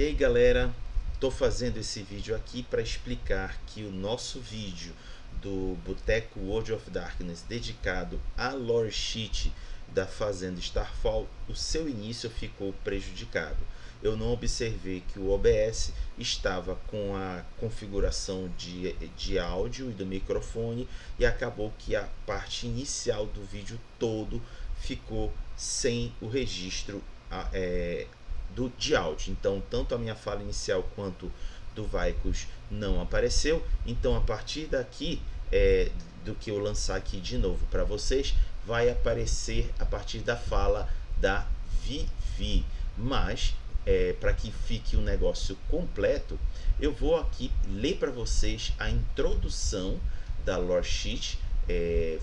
E aí galera, tô fazendo esse vídeo aqui para explicar que o nosso vídeo do Boteco World of Darkness dedicado à lore sheet da Fazenda Starfall, o seu início ficou prejudicado. Eu não observei que o OBS estava com a configuração de áudio e do microfone e acabou que a parte inicial do vídeo todo ficou sem o registro de áudio. Então, tanto a minha fala inicial quanto do Vicus não apareceu. Então, a partir daqui, do que eu lançar aqui de novo para vocês, vai aparecer a partir da fala da Vivi. Mas, para que fique um negócio completo, eu vou aqui ler para vocês a introdução da lore sheet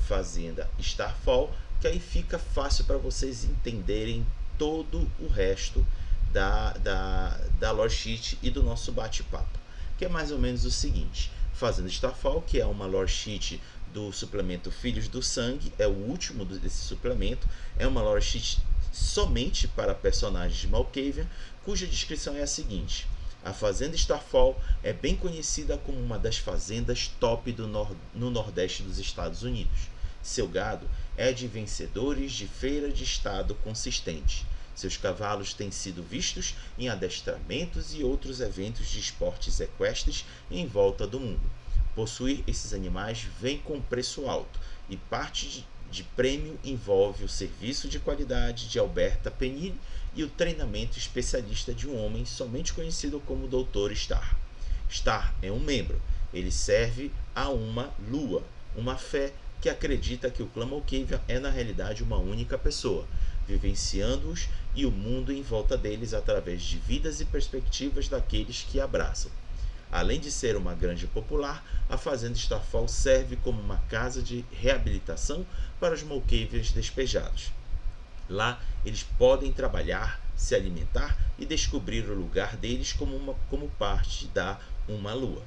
Fazenda Starfall, que aí fica fácil para vocês entenderem todo o resto da lore sheet e do nosso bate-papo, que é mais ou menos o seguinte: Fazenda Starfall, que é uma lore sheet do suplemento Filhos do Sangue, é o último desse suplemento, é uma lore sheet somente para personagens de Malkavian, cuja descrição é a seguinte: a Fazenda Starfall é bem conhecida como uma das fazendas top no Nordeste dos Estados Unidos. Seu gado é de vencedores de feira de estado consistente. Seus cavalos têm sido vistos em adestramentos e outros eventos de esportes equestres em volta do mundo. Possuir esses animais vem com preço alto, e parte de prêmio envolve o serviço de qualidade de Alberta Penny e o treinamento especialista de um homem somente conhecido como Dr. Star. Star é um membro. Ele serve a uma lua, uma fé que acredita que o clã Malkavian é na realidade uma única pessoa, vivenciando-os e o mundo em volta deles através de vidas e perspectivas daqueles que abraçam. Além de ser uma granja popular, a Fazenda Starfall serve como uma casa de reabilitação para os Malkavians despejados. Lá, eles podem trabalhar, se alimentar e descobrir o lugar deles como parte da Uma Lua.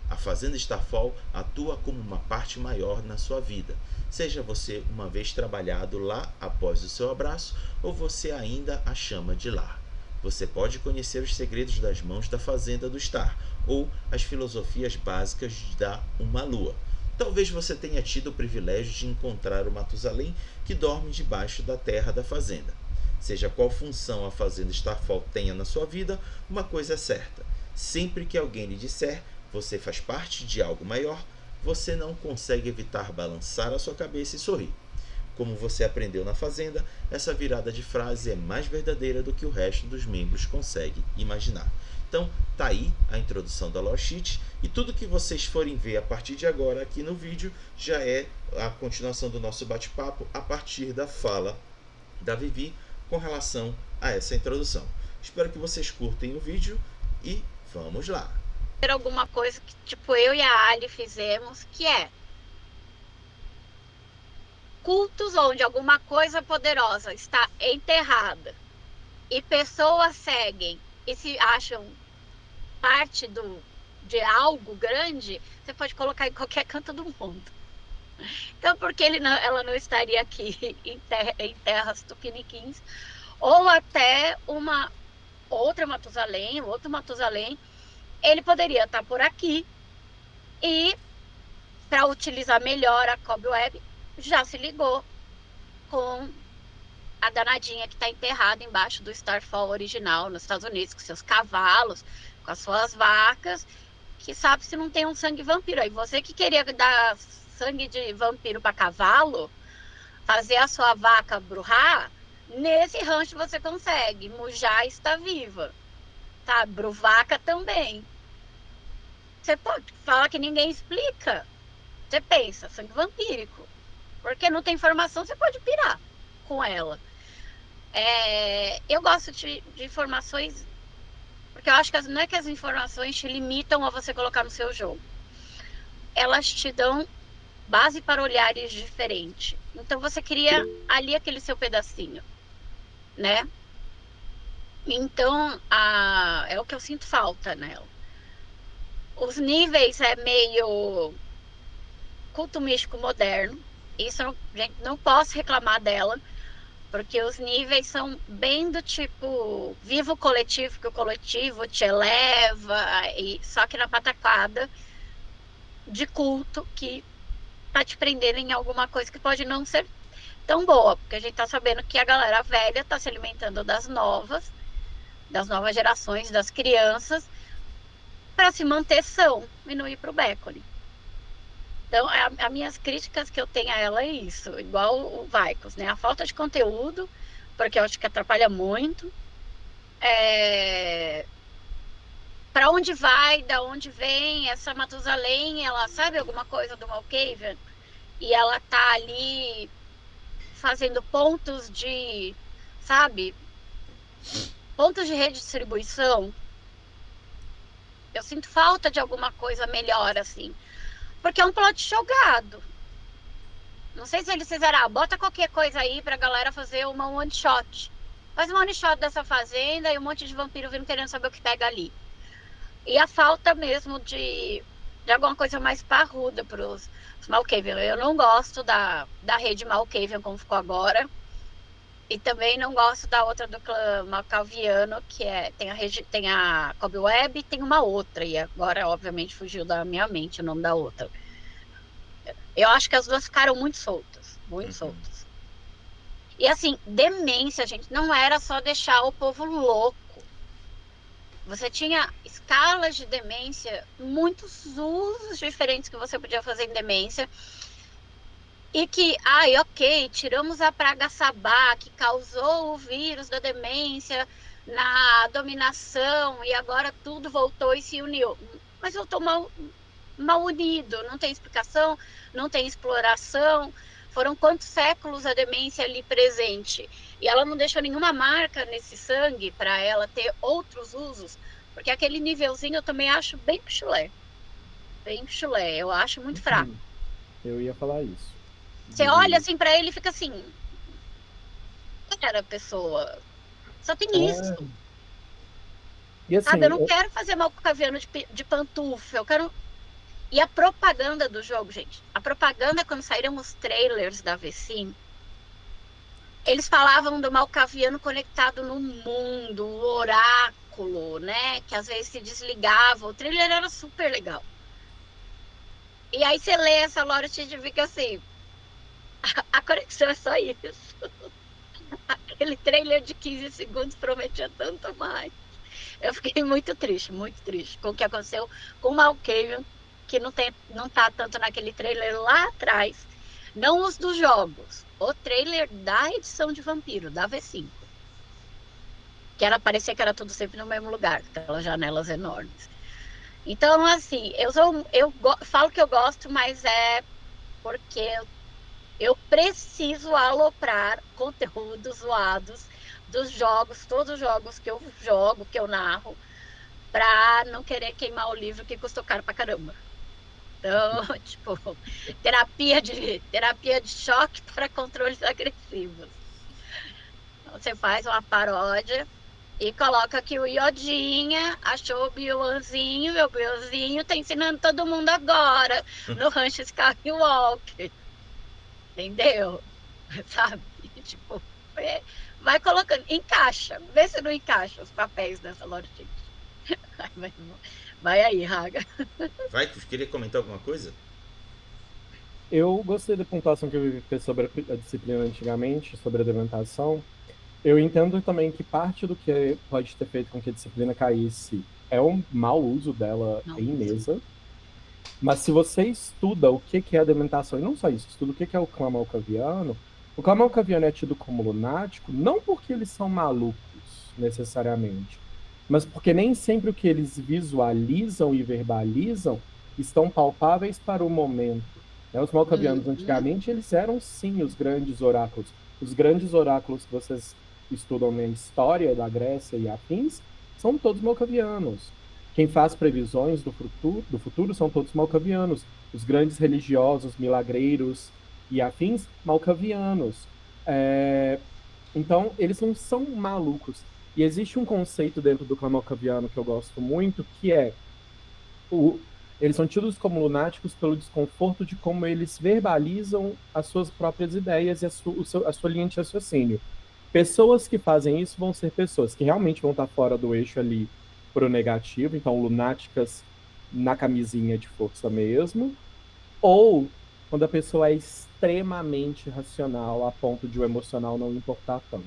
A Fazenda Starfall atua como uma parte maior na sua vida, seja você uma vez trabalhado lá após o seu abraço ou você ainda a chama de lar. Você pode conhecer os segredos das mãos da Fazenda do Star ou as filosofias básicas da Uma Lua. Talvez você tenha tido o privilégio de encontrar o Matusalém que dorme debaixo da terra da fazenda. Seja qual função a Fazenda Starfall tenha na sua vida, uma coisa é certa: sempre que alguém lhe disser você faz parte de algo maior, você não consegue evitar balançar a sua cabeça e sorrir. Como você aprendeu na Fazenda, essa virada de frase é mais verdadeira do que o resto dos membros consegue imaginar. Então, tá aí a introdução da lore sheet, e tudo que vocês forem ver a partir de agora aqui no vídeo já é a continuação do nosso bate-papo a partir da fala da Vivi com relação a essa introdução. Espero que vocês curtem o vídeo e vamos lá! Alguma coisa que tipo eu e a Ali fizemos, que é cultos onde alguma coisa poderosa está enterrada e pessoas seguem e se acham parte de algo grande, você pode colocar em qualquer canto do mundo. Então, por que ela não estaria aqui em terras tupiniquins, ou até uma outra Matusalém, outro Matusalém, ele poderia estar por aqui e, para utilizar melhor a Cobweb, já se ligou com a danadinha que está enterrada embaixo do Starfall original nos Estados Unidos, com seus cavalos, com as suas vacas, que sabe se não tem um sangue vampiro. Aí você que queria dar sangue de vampiro para cavalo, fazer a sua vaca brurrar, nesse rancho você consegue. Mujá está viva, tá? Bruvaca também. Você pode falar que ninguém explica. Você pensa, sangue vampírico. Porque não tem informação, você pode pirar com ela. Eu gosto de informações, porque eu acho que não é que as informações te limitam a você colocar no seu jogo. Elas te dão base para olhares diferentes. Então você cria ali aquele seu pedacinho, né? Então, é o que eu sinto falta nela. Os níveis é meio culto místico moderno. Isso, gente, não posso reclamar dela, porque os níveis são bem do tipo viva o coletivo, que o coletivo te eleva, e só que na pataquada de culto que tá te prendendo em alguma coisa que pode não ser tão boa, porque a gente tá sabendo que a galera velha tá se alimentando das novas gerações, das crianças, para se manter são e não ir pro beco. Então, as minhas críticas que eu tenho a ela é isso, igual o Vicos, né? A falta de conteúdo, porque eu acho que atrapalha muito. Para onde vai, da onde vem, essa Matusalém, ela sabe alguma coisa do Malkavian? E ela tá ali fazendo pontos de, sabe? Pontos de redistribuição. Eu sinto falta de alguma coisa melhor, assim. Porque é um plot jogado. Não sei se eles fizeram, bota qualquer coisa aí pra galera fazer uma one shot. Faz uma one shot dessa fazenda e um monte de vampiro vindo querendo saber o que pega ali. E a falta mesmo de alguma coisa mais parruda pros Malkavian. Eu não gosto da rede Malkavian como ficou agora. E também não gosto da outra do clã Malkaviano, que tem a Cobweb e tem uma outra. E agora, obviamente, fugiu da minha mente o nome da outra. Eu acho que as duas ficaram muito soltas. Muito soltas. E assim, demência, gente, não era só deixar o povo louco. Você tinha escalas de demência, muitos usos diferentes que você podia fazer em demência. E que, ok, tiramos a praga sabá, que causou o vírus da demência na dominação, e agora tudo voltou e se uniu. Mas voltou mal unido, não tem explicação, não tem exploração. Foram quantos séculos a demência ali presente? E ela não deixou nenhuma marca nesse sangue para ela ter outros usos, porque aquele nívelzinho eu também acho bem chulé. Bem chulé, eu acho muito fraco. Eu ia falar isso. Você olha assim para ele e fica assim, era a pessoa, só tem isso. E assim, sabe, eu não quero fazer Malkaviano de pantufa, eu quero. E a propaganda do jogo, gente, a propaganda quando saíram os trailers da V5, eles falavam do Malkaviano conectado no mundo, o oráculo, né, que às vezes se desligava, o trailer era super legal. E aí você lê essa lore e fica assim, a conexão é só isso. Aquele trailer de 15 segundos prometia tanto mais. Eu fiquei muito triste com o que aconteceu com o Malkavian, que não tá tanto naquele trailer lá atrás. Não os dos jogos, o trailer da edição de Vampiro, da V5. Que parecia que era tudo sempre no mesmo lugar, aquelas janelas enormes. Então, assim, eu falo que eu gosto, mas é porque eu preciso aloprar conteúdos zoados dos jogos, todos os jogos que eu jogo, que eu narro, pra não querer queimar o livro que custou caro pra caramba. Então, tipo, terapia de choque para controles agressivos. Então, você faz uma paródia e coloca que o Iodinha achou o Bioanzinho, e o Bioanzinho tá ensinando todo mundo agora no Rancho Skywalker. Entendeu? Sabe? Tipo, vai colocando, encaixa, vê se não encaixa os papéis dessa lordinha. Vai aí, Raga. Vai, tu queria comentar alguma coisa? Eu gostei da pontuação que eu fiz sobre a disciplina antigamente, sobre a dementação. Eu entendo também que parte do que pode ter feito com que a disciplina caísse é um mau uso dela em mesa. Mas se você estuda o que é a dementação, e não só isso, estuda o que é o clã Malkaviano é tido como lunático, não porque eles são malucos, necessariamente, mas porque nem sempre o que eles visualizam e verbalizam estão palpáveis para o momento. Os Malkavianos, antigamente, eles eram, sim, os grandes oráculos. Os grandes oráculos que vocês estudam na história da Grécia e afins são todos Malkavianos. Quem faz previsões do futuro são todos Malkavianos. Os grandes religiosos, milagreiros e afins, Malkavianos. Então, eles não são malucos. E existe um conceito dentro do clã Malkaviano que eu gosto muito, que é eles são tidos como lunáticos pelo desconforto de como eles verbalizam as suas próprias ideias e a sua linha de raciocínio. Pessoas que fazem isso vão ser pessoas que realmente vão estar fora do eixo ali pro negativo, então lunáticas na camisinha de força mesmo, ou quando a pessoa é extremamente racional a ponto de o emocional não importar tanto.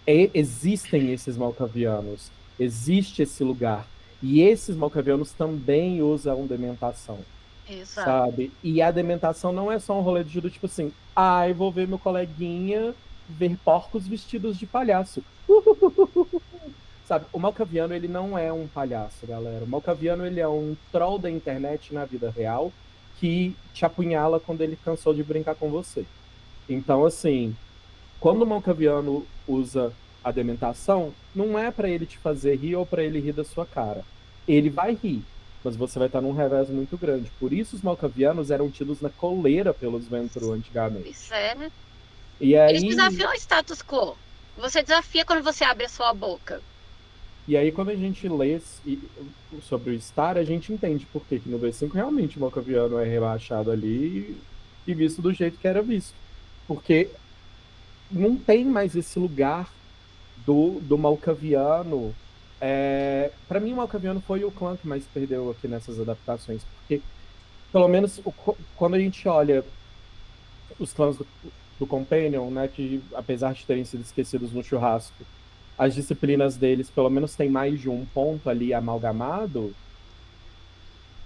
Existem esses malcavianos, existe esse lugar, e esses malcavianos também usam dementação, Exato. sabe? E a dementação não é só um rolê de do tipo assim, ai, vou ver meu coleguinha ver porcos vestidos de palhaço. Sabe, o malcaviano, ele não é um palhaço, galera. O malcaviano, ele é um troll da internet na vida real que te apunhala quando ele cansou de brincar com você. Então, assim, quando o malcaviano usa a dementação, não é para ele te fazer rir ou para ele rir da sua cara. Ele vai rir, mas você vai estar num revés muito grande. Por isso os malcavianos eram tidos na coleira pelos Ventru Isso antigamente. é, né? E Eles aí, desafiam o status quo. Você desafia quando você abre a sua boca. quando a gente lê sobre o Star, a gente entende por que no V5 realmente o malcaviano é rebaixado ali e visto do jeito que era visto. Porque não tem mais esse lugar do Malcaviano. Para mim, o Malcaviano foi o clã que mais perdeu aqui nessas adaptações, porque, pelo menos, quando a gente olha os clãs do Companion, né, que apesar de terem sido esquecidos no churrasco, as disciplinas deles, pelo menos, tem mais de um ponto ali amalgamado.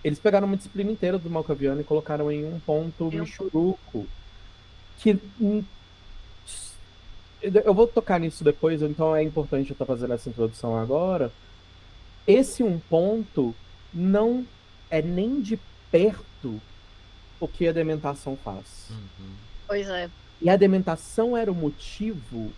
Eles pegaram uma disciplina inteira do Malcaviano e colocaram em um ponto Viu? Michuruco, que eu vou tocar nisso depois, então é importante eu estar fazendo essa introdução agora. Esse um ponto não é nem de perto o que a dementação faz. Pois é. E a dementação era o motivo,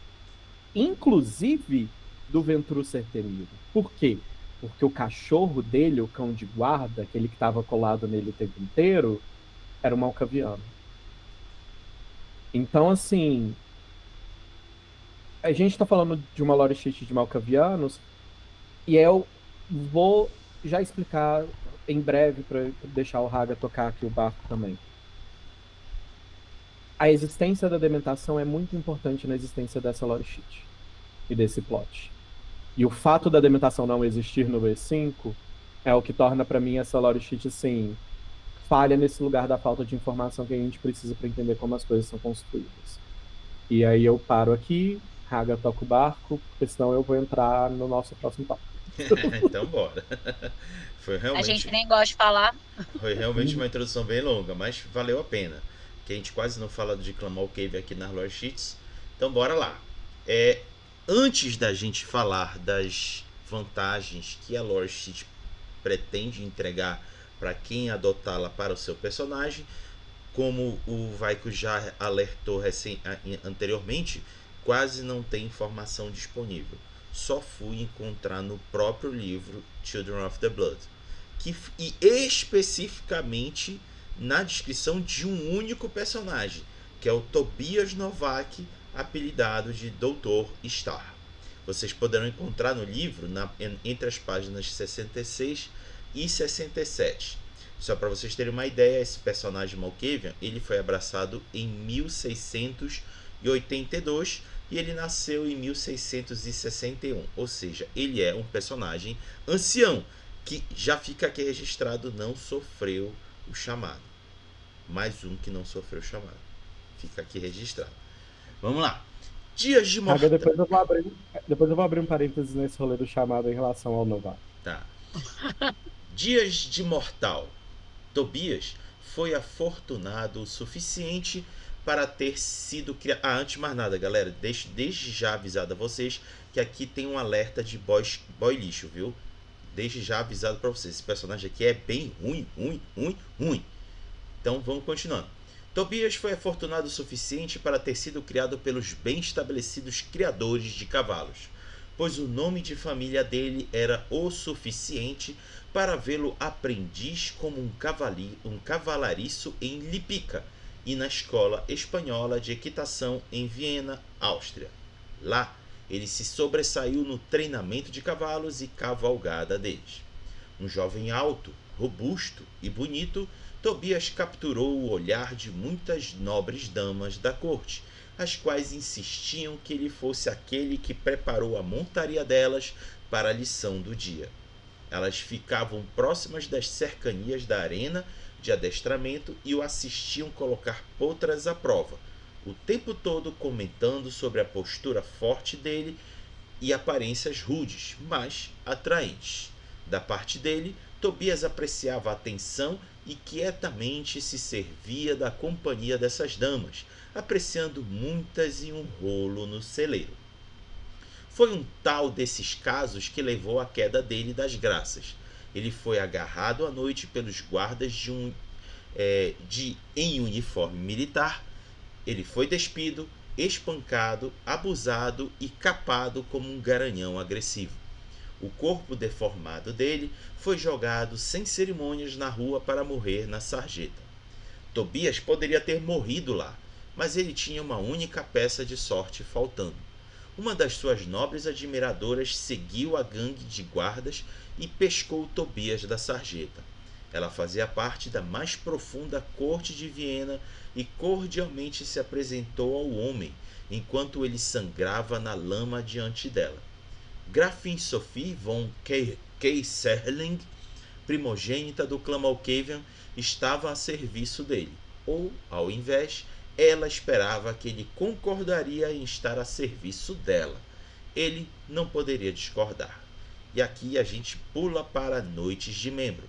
inclusive, do Ventru ser temido. Por quê? Porque o cachorro dele, o cão de guarda, aquele que estava colado nele o tempo inteiro, era um malcaviano. Então, assim, a gente está falando de uma lore sheet de malcavianos, e eu vou já explicar em breve para deixar o Raga tocar aqui o barco também. A existência da dementação é muito importante na existência dessa lore sheet e desse plot. E o fato da dementação não existir no V5 é o que torna para mim essa lore sheet assim, falha nesse lugar da falta de informação que a gente precisa para entender como as coisas são construídas. E aí eu paro aqui, Raga toca o barco, porque senão eu vou entrar no nosso próximo tópico. Então bora. Foi A gente realmente, nem gosta de falar. foi realmente uma introdução bem longa, mas valeu a pena. Que a gente quase não fala de Clamal Cave aqui nas Lore Sheets. Então bora lá. Antes da gente falar das vantagens que a Lore Sheet pretende entregar para quem adotá-la para o seu personagem, como o Vaiko já alertou anteriormente, quase não tem informação disponível. Só fui encontrar no próprio livro Children of the Blood, e especificamente na descrição de um único personagem, que é o Tobias Novak, apelidado de Dr. Star. Vocês poderão encontrar no livro entre as páginas 66 e 67. Só para vocês terem uma ideia, esse personagem Malkavian, ele foi abraçado em 1682 e ele nasceu em 1661, ou seja, ele é um personagem ancião, que já fica aqui registrado, não sofreu o chamado. Mais um que não sofreu o chamado. Fica aqui registrado. Vamos lá. Dias de Mortal. Depois eu vou abrir um parênteses nesse rolê do chamado em relação ao novato. Tá. Dias de Mortal. Tobias foi afortunado o suficiente para ter sido criado. Antes de mais nada, galera, desde já avisado a vocês que aqui tem um alerta de boy lixo, viu? Desde já avisado para vocês. Esse personagem aqui é bem ruim. Então vamos continuando. Tobias foi afortunado o suficiente para ter sido criado pelos bem estabelecidos criadores de cavalos, pois o nome de família dele era o suficiente para vê-lo aprendiz como um cavalariço em Lipica e na escola espanhola de equitação em Viena, Áustria. Lá, ele se sobressaiu no treinamento de cavalos e cavalgada deles. Um jovem alto, robusto e bonito, Tobias capturou o olhar de muitas nobres damas da corte, as quais insistiam que ele fosse aquele que preparou a montaria delas para a lição do dia. Elas ficavam próximas das cercanias da arena de adestramento e o assistiam colocar potras à prova, o tempo todo comentando sobre a postura forte dele e aparências rudes, mas atraentes. Da parte dele, Tobias apreciava a atenção e quietamente se servia da companhia dessas damas, apreciando muitas e um rolo no celeiro. Foi um tal desses casos que levou à queda dele das graças. Ele foi agarrado à noite pelos guardas em uniforme militar. Ele foi despido, espancado, abusado e capado como um garanhão agressivo. O corpo deformado dele foi jogado sem cerimônias na rua para morrer na sarjeta. Tobias poderia ter morrido lá, mas ele tinha uma única peça de sorte faltando. Uma das suas nobres admiradoras seguiu a gangue de guardas e pescou Tobias da sarjeta. Ela fazia parte da mais profunda corte de Viena e cordialmente se apresentou ao homem, enquanto ele sangrava na lama diante dela. Gräfin Sophie von Keyserling, primogênita do clã Malkavian, estava a serviço dele, ou, ao invés, ela esperava que ele concordaria em estar a serviço dela. Ele não poderia discordar. E aqui a gente pula para Noites de Membro.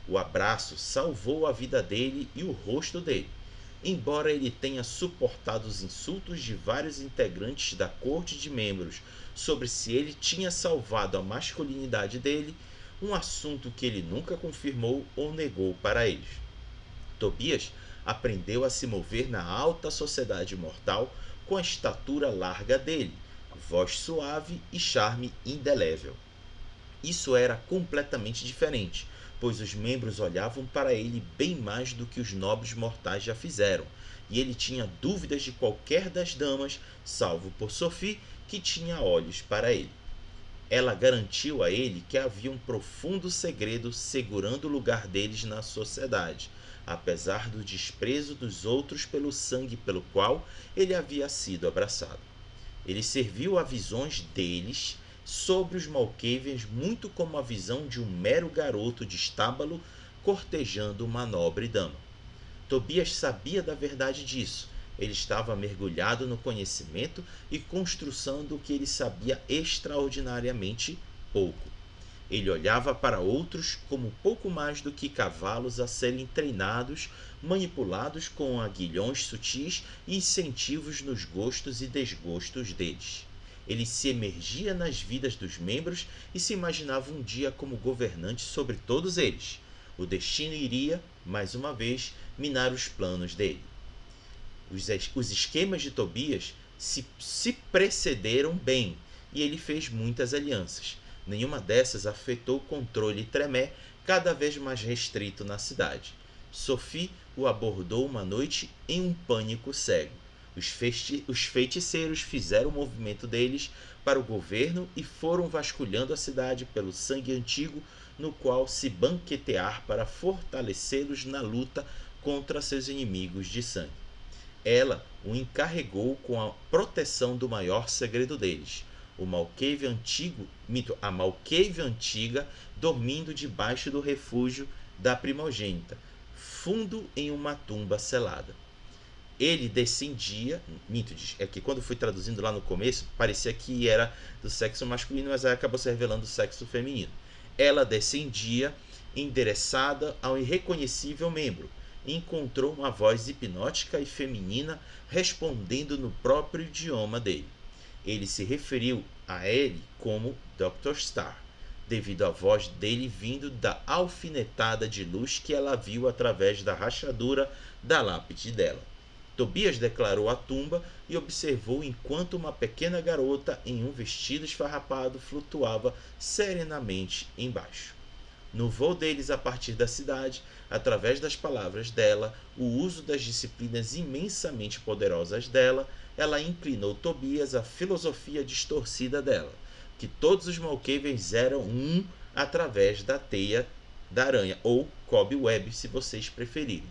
O abraço salvou a vida dele e o rosto dele. Embora ele tenha suportado os insultos de vários integrantes da corte de membros sobre se ele tinha salvado a masculinidade dele, um assunto que ele nunca confirmou ou negou para eles. Tobias aprendeu a se mover na alta sociedade mortal com a estatura larga dele, voz suave e charme indelével. Isso era completamente diferente, pois os membros olhavam para ele bem mais do que os nobres mortais já fizeram, e ele tinha dúvidas de qualquer das damas, salvo por Sophie, que tinha olhos para ele. Ela garantiu a ele que havia um profundo segredo segurando o lugar deles na sociedade, apesar do desprezo dos outros pelo sangue pelo qual ele havia sido abraçado. Ele serviu a visões deles sobre os Malkavians muito como a visão de um mero garoto de estábulo cortejando uma nobre dama. Tobias sabia da verdade disso. Ele estava mergulhado no conhecimento e construção do que ele sabia extraordinariamente pouco. Ele olhava para outros como pouco mais do que cavalos a serem treinados, manipulados com aguilhões sutis e incentivos nos gostos e desgostos deles. Ele se emergia nas vidas dos membros e se imaginava um dia como governante sobre todos eles. O destino iria, mais uma vez, minar os planos dele. Os esquemas de Tobias se precederam bem e ele fez muitas alianças. Nenhuma dessas afetou o controle tremé cada vez mais restrito na cidade. Sophie o abordou uma noite em um pânico cego. Os feiticeiros fizeram o movimento deles para o governo e foram vasculhando a cidade pelo sangue antigo no qual se banquetear para fortalecê-los na luta contra seus inimigos de sangue. Ela o encarregou com a proteção do maior segredo deles, a Malkavian antiga dormindo debaixo do refúgio da primogênita, fundo em uma tumba selada. Ele descendia, é que quando fui traduzindo lá no começo, parecia que era do sexo masculino, mas aí acabou se revelando do sexo feminino. Ela descendia, endereçada ao irreconhecível membro, e encontrou uma voz hipnótica e feminina respondendo no próprio idioma dele. Ele se referiu a ele como Dr. Starr, devido à voz dele vindo da alfinetada de luz que ela viu através da rachadura da lápide dela. Tobias declarou a tumba e observou enquanto uma pequena garota em um vestido esfarrapado flutuava serenamente embaixo. No voo deles a partir da cidade, através das palavras dela, o uso das disciplinas imensamente poderosas dela, ela inclinou Tobias à filosofia distorcida dela, que todos os Malkavians eram um através da teia da aranha, ou cobweb, se vocês preferirem.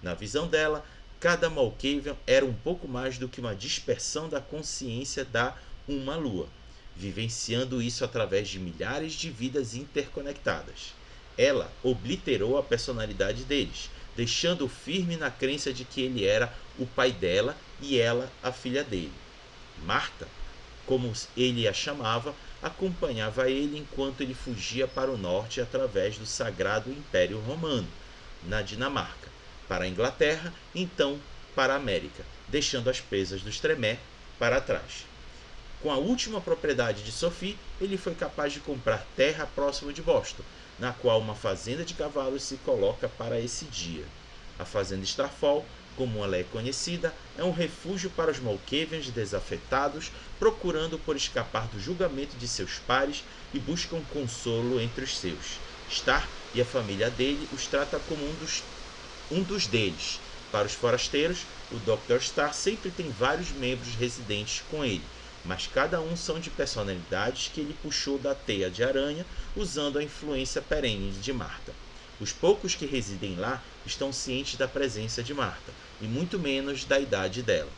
Na visão dela, cada Malkavian era um pouco mais do que uma dispersão da consciência da uma lua, vivenciando isso através de milhares de vidas interconectadas. Ela obliterou a personalidade deles, deixando-o firme na crença de que ele era o pai dela e ela a filha dele. Marta, como ele a chamava, acompanhava ele enquanto ele fugia para o norte através do Sagrado Império Romano, na Dinamarca, para a Inglaterra, então para a América, deixando as presas dos Tremé para trás. Com a última propriedade de Sophie, ele foi capaz de comprar terra próximo de Boston, na qual uma fazenda de cavalos se coloca para esse dia. A fazenda Starfall, como ela é conhecida, é um refúgio para os Malkavians desafetados, procurando por escapar do julgamento de seus pares e buscam consolo entre os seus. Star e a família dele os trata como um dos deles. Para os forasteiros, o Dr. Star sempre tem vários membros residentes com ele, mas cada um são de personalidades que ele puxou da teia de aranha usando a influência perene de Marta. Os poucos que residem lá estão cientes da presença de Marta, e muito menos da idade dela.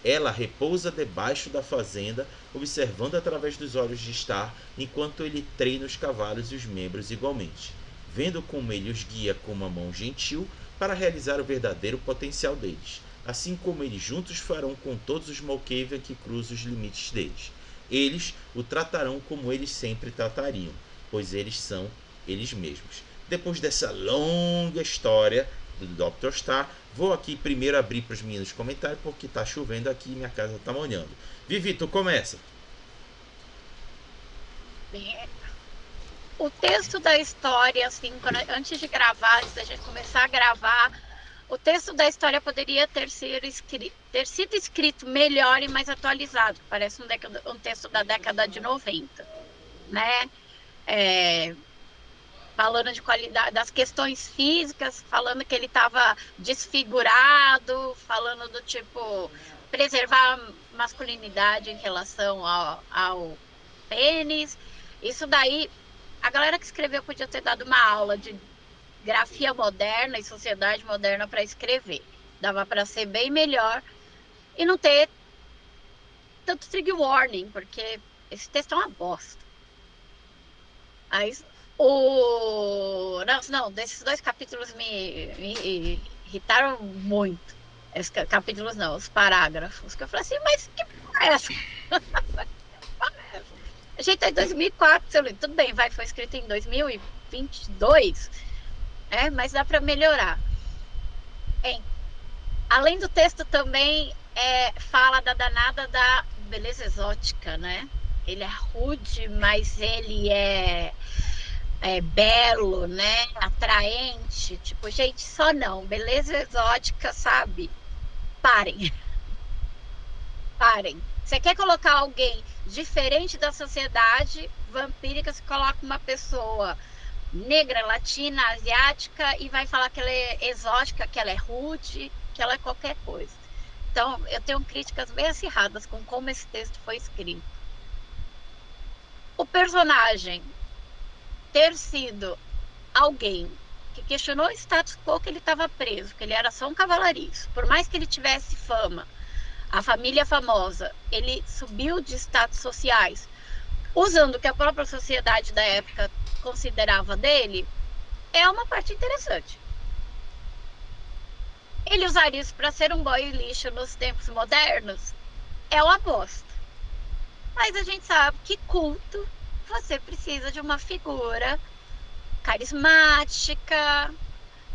Ela repousa debaixo da fazenda, observando através dos olhos de Star, enquanto ele treina os cavalos e os membros igualmente, vendo como ele os guia com uma mão gentil para realizar o verdadeiro potencial deles, assim como eles juntos farão com todos os Malkavian que cruzam os limites deles. Eles o tratarão como eles sempre tratariam, pois eles são eles mesmos. Depois dessa longa história do Dr. Star, vou aqui primeiro abrir para os meninos comentários, porque está chovendo aqui e minha casa está molhando. Vivi, tu começa. O texto da história, assim, antes de gravar, antes da gente começar a gravar, o texto da história poderia ter sido escrito melhor e mais atualizado. Parece um texto da década de 90, né? Falando de qualidade, das questões físicas, falando que ele estava desfigurado, falando do tipo, preservar a masculinidade em relação ao pênis. Isso daí, a galera que escreveu podia ter dado uma aula de grafia moderna e sociedade moderna para escrever. Dava para ser bem melhor e não ter tanto trigger warning, porque esse texto é uma bosta. Aí, não, desses 2 capítulos me irritaram muito. Esses capítulos não, os parágrafos. Que eu falei assim, mas que porra é essa? A gente tá em 2004, tudo bem, foi escrito em 2022, mas dá para melhorar. Além do texto também fala da danada da beleza exótica, né? Ele é rude, mas ele é belo, né? Atraente. Tipo, gente, só não. Beleza exótica, sabe? Parem. Parem. Você quer colocar alguém diferente da sociedade vampírica, você coloca uma pessoa negra, latina, asiática e vai falar que ela é exótica, que ela é rude, que ela é qualquer coisa. Então, eu tenho críticas bem acirradas com como esse texto foi escrito. O personagem ter sido alguém que questionou o status quo que ele estava preso, que ele era só um cavalariço, por mais que ele tivesse fama, a família famosa, ele subiu de status sociais, usando o que a própria sociedade da época considerava dele, é uma parte interessante. Ele usar isso para ser um boy lixo nos tempos modernos é uma aposta. Mas a gente sabe que culto você precisa de uma figura carismática,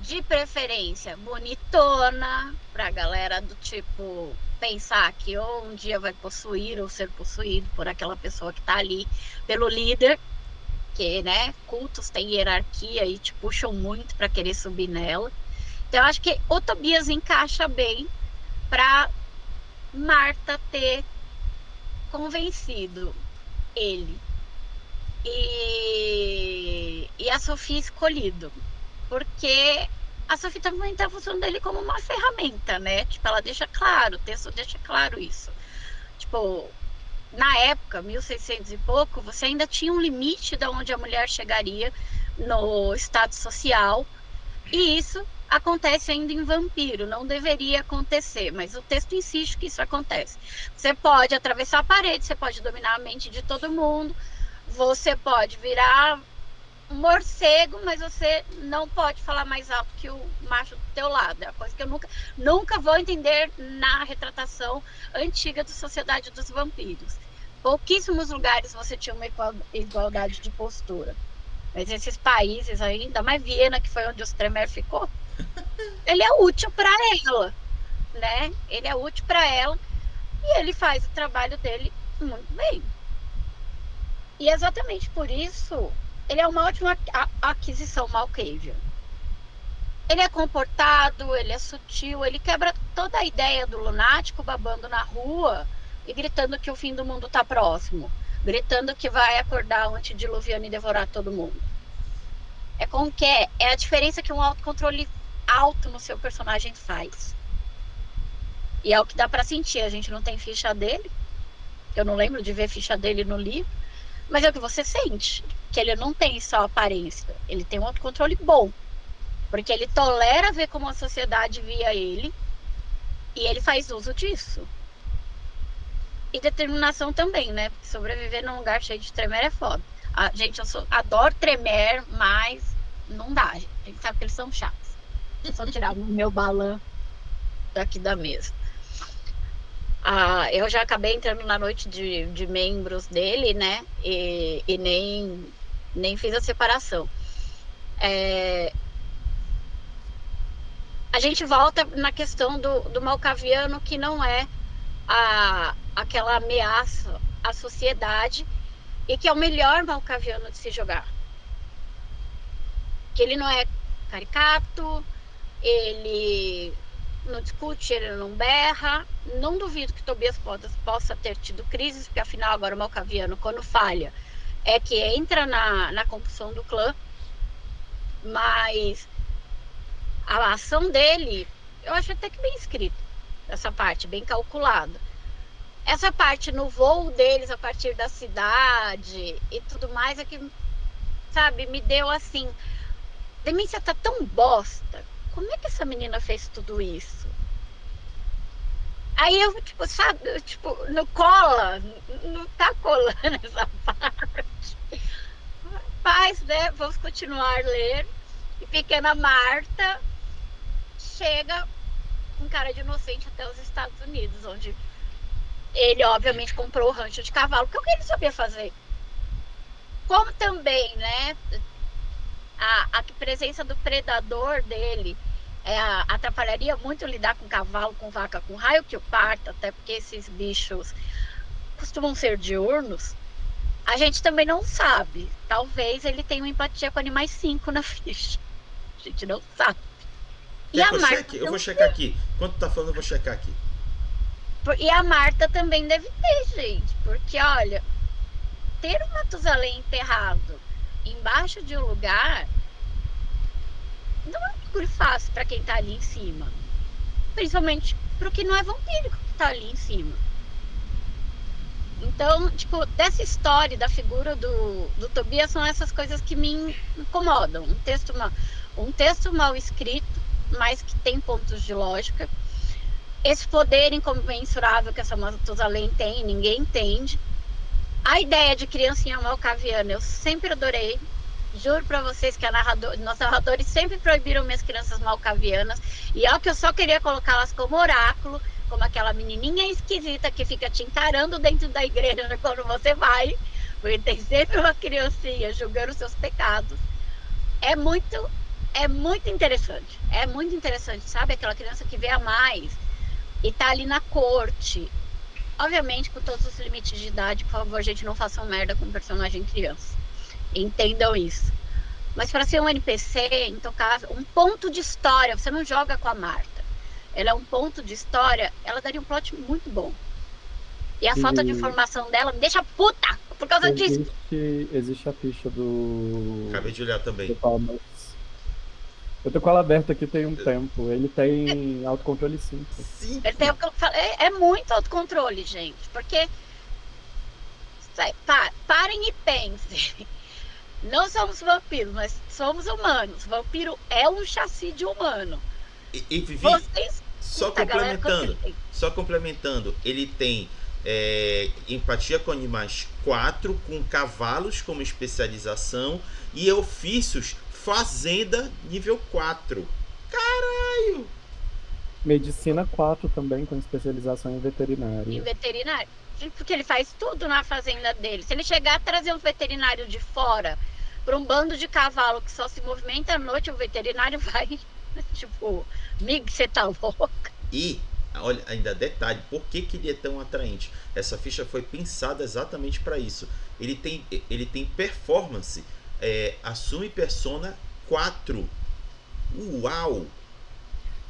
de preferência bonitona, pra galera do tipo pensar que ou um dia vai possuir ou ser possuído por aquela pessoa que tá ali, pelo líder, que, né, cultos têm hierarquia e te puxam muito para querer subir nela. Então eu acho que o Tobias encaixa bem para Marta ter convencido ele e a Sophie escolhido, porque a Sophie também está funcionando dele como uma ferramenta, né? Tipo, ela deixa claro, o texto deixa claro isso. Tipo, na época, 1600 e pouco, você ainda tinha um limite de onde a mulher chegaria, no status social, e isso acontece ainda em vampiro, não deveria acontecer, mas o texto insiste que isso acontece. Você pode atravessar a parede, você pode dominar a mente de todo mundo, você pode virar um morcego, mas você não pode falar mais alto que o macho do teu lado. É uma coisa que eu nunca vou entender na retratação antiga da Sociedade dos Vampiros. Pouquíssimos lugares você tinha uma igualdade de postura. Mas esses países aí, ainda mais Viena, que foi onde o Stremer ficou, ele é útil para ela, né? Ele é útil para ela e ele faz o trabalho dele muito bem. E exatamente por isso, ele é uma ótima aquisição Malkavian. Ele é comportado, ele é sutil, ele quebra toda a ideia do lunático babando na rua e gritando que o fim do mundo está próximo, gritando que vai acordar o antediluviano e devorar todo mundo. É como que é a diferença que um autocontrole alto no seu personagem faz. E é o que dá para sentir. A gente não tem ficha dele, eu não lembro de ver ficha dele no livro, mas é o que você sente, que ele não tem só aparência, ele tem um autocontrole bom, porque ele tolera ver como a sociedade via ele e ele faz uso disso. E determinação também, né? Porque sobreviver num lugar cheio de tremer é foda. Gente, adoro tremer, mas não dá. A gente sabe que eles são chatos. Deixa eu só tirar o meu balão daqui da mesa. Eu já acabei entrando na noite de membros dele, né? E nem fiz a separação. A gente volta na questão do malkaviano, que não é aquela ameaça à sociedade, e que é o melhor malkaviano de se jogar. Que ele não é caricato, ele não discute, ele não berra. Não duvido que Tobias possa ter tido crises, porque afinal agora o malkaviano, quando falha, é que entra na compulsão do clã. Mas a ação dele, eu acho até que bem escrita, essa parte, bem calculada. Essa parte no voo deles a partir da cidade e tudo mais é que, sabe, me deu assim, Demência tá tão bosta, como é que essa menina fez tudo isso? Aí eu, sabe, não cola, não tá colando essa parte. Mas, né, vamos continuar a ler. E pequena Marta chega com cara de inocente até os Estados Unidos, onde ele, obviamente, comprou o rancho de cavalo, porque é o que ele sabia fazer. Como também, né, a presença do predador dele atrapalharia muito lidar com cavalo, com vaca, com raio que o parta, até porque esses bichos costumam ser diurnos. A gente também não sabe. Talvez ele tenha uma empatia com animais 5 na ficha. A gente não sabe. E a Marta eu vou checar aqui. Enquanto tá falando, eu vou checar aqui. E a Marta também deve ter, gente. Porque, olha, ter um Matusalém enterrado embaixo de um lugar não é um bagulho fácil para quem tá ali em cima. Principalmente pro que não é vampírico que tá ali em cima. Então, tipo, dessa história, da figura do Tobias, são essas coisas que me incomodam. Um texto mal escrito, mas que tem pontos de lógica. Esse poder incomensurável que essa Matusalém tem, ninguém entende. A ideia de criancinha malkaviana, eu sempre adorei. Juro pra vocês que nossos narradores sempre proibiram minhas crianças malkavianas. E é o que eu só queria colocá-las como oráculo, como aquela menininha esquisita que fica te encarando dentro da igreja quando você vai, porque tem sempre uma criancinha julgando seus pecados. É muito interessante. É muito interessante, sabe? Aquela criança que vê a mais e tá ali na corte. Obviamente, com todos os limites de idade, por favor, gente, não façam merda com personagem criança. Entendam isso. Mas para ser um NPC intocável, um ponto de história, você não joga com a Marta. Ela é um ponto de história, ela daria um plot muito bom. E a falta de informação dela me deixa puta por causa disso. Existe a ficha do... Acabei de olhar também. Eu tô com ela aberta aqui tem um tempo. Ele tem autocontrole 5. Sim. Ele tem, é muito autocontrole, gente. Porque... Parem e pensem. Não somos vampiros, mas somos humanos. Vampiro é um chassi de humano. E Vivi, Você só escuta a galera quando complementando, ele tem. ele tem empatia com animais 4, com cavalos como especialização e ofícios fazenda nível 4. Caralho! Medicina 4 também, com especialização em Em veterinária. veterinário. Porque ele faz tudo na fazenda dele. Se ele chegar a trazer um veterinário de fora para um bando de cavalo que só se movimenta à noite, o veterinário vai, tipo, amigo, você tá louco? E, olha, ainda detalhe, por que ele é tão atraente? Essa ficha foi pensada exatamente para isso. Ele tem performance, assume persona 4. Uau!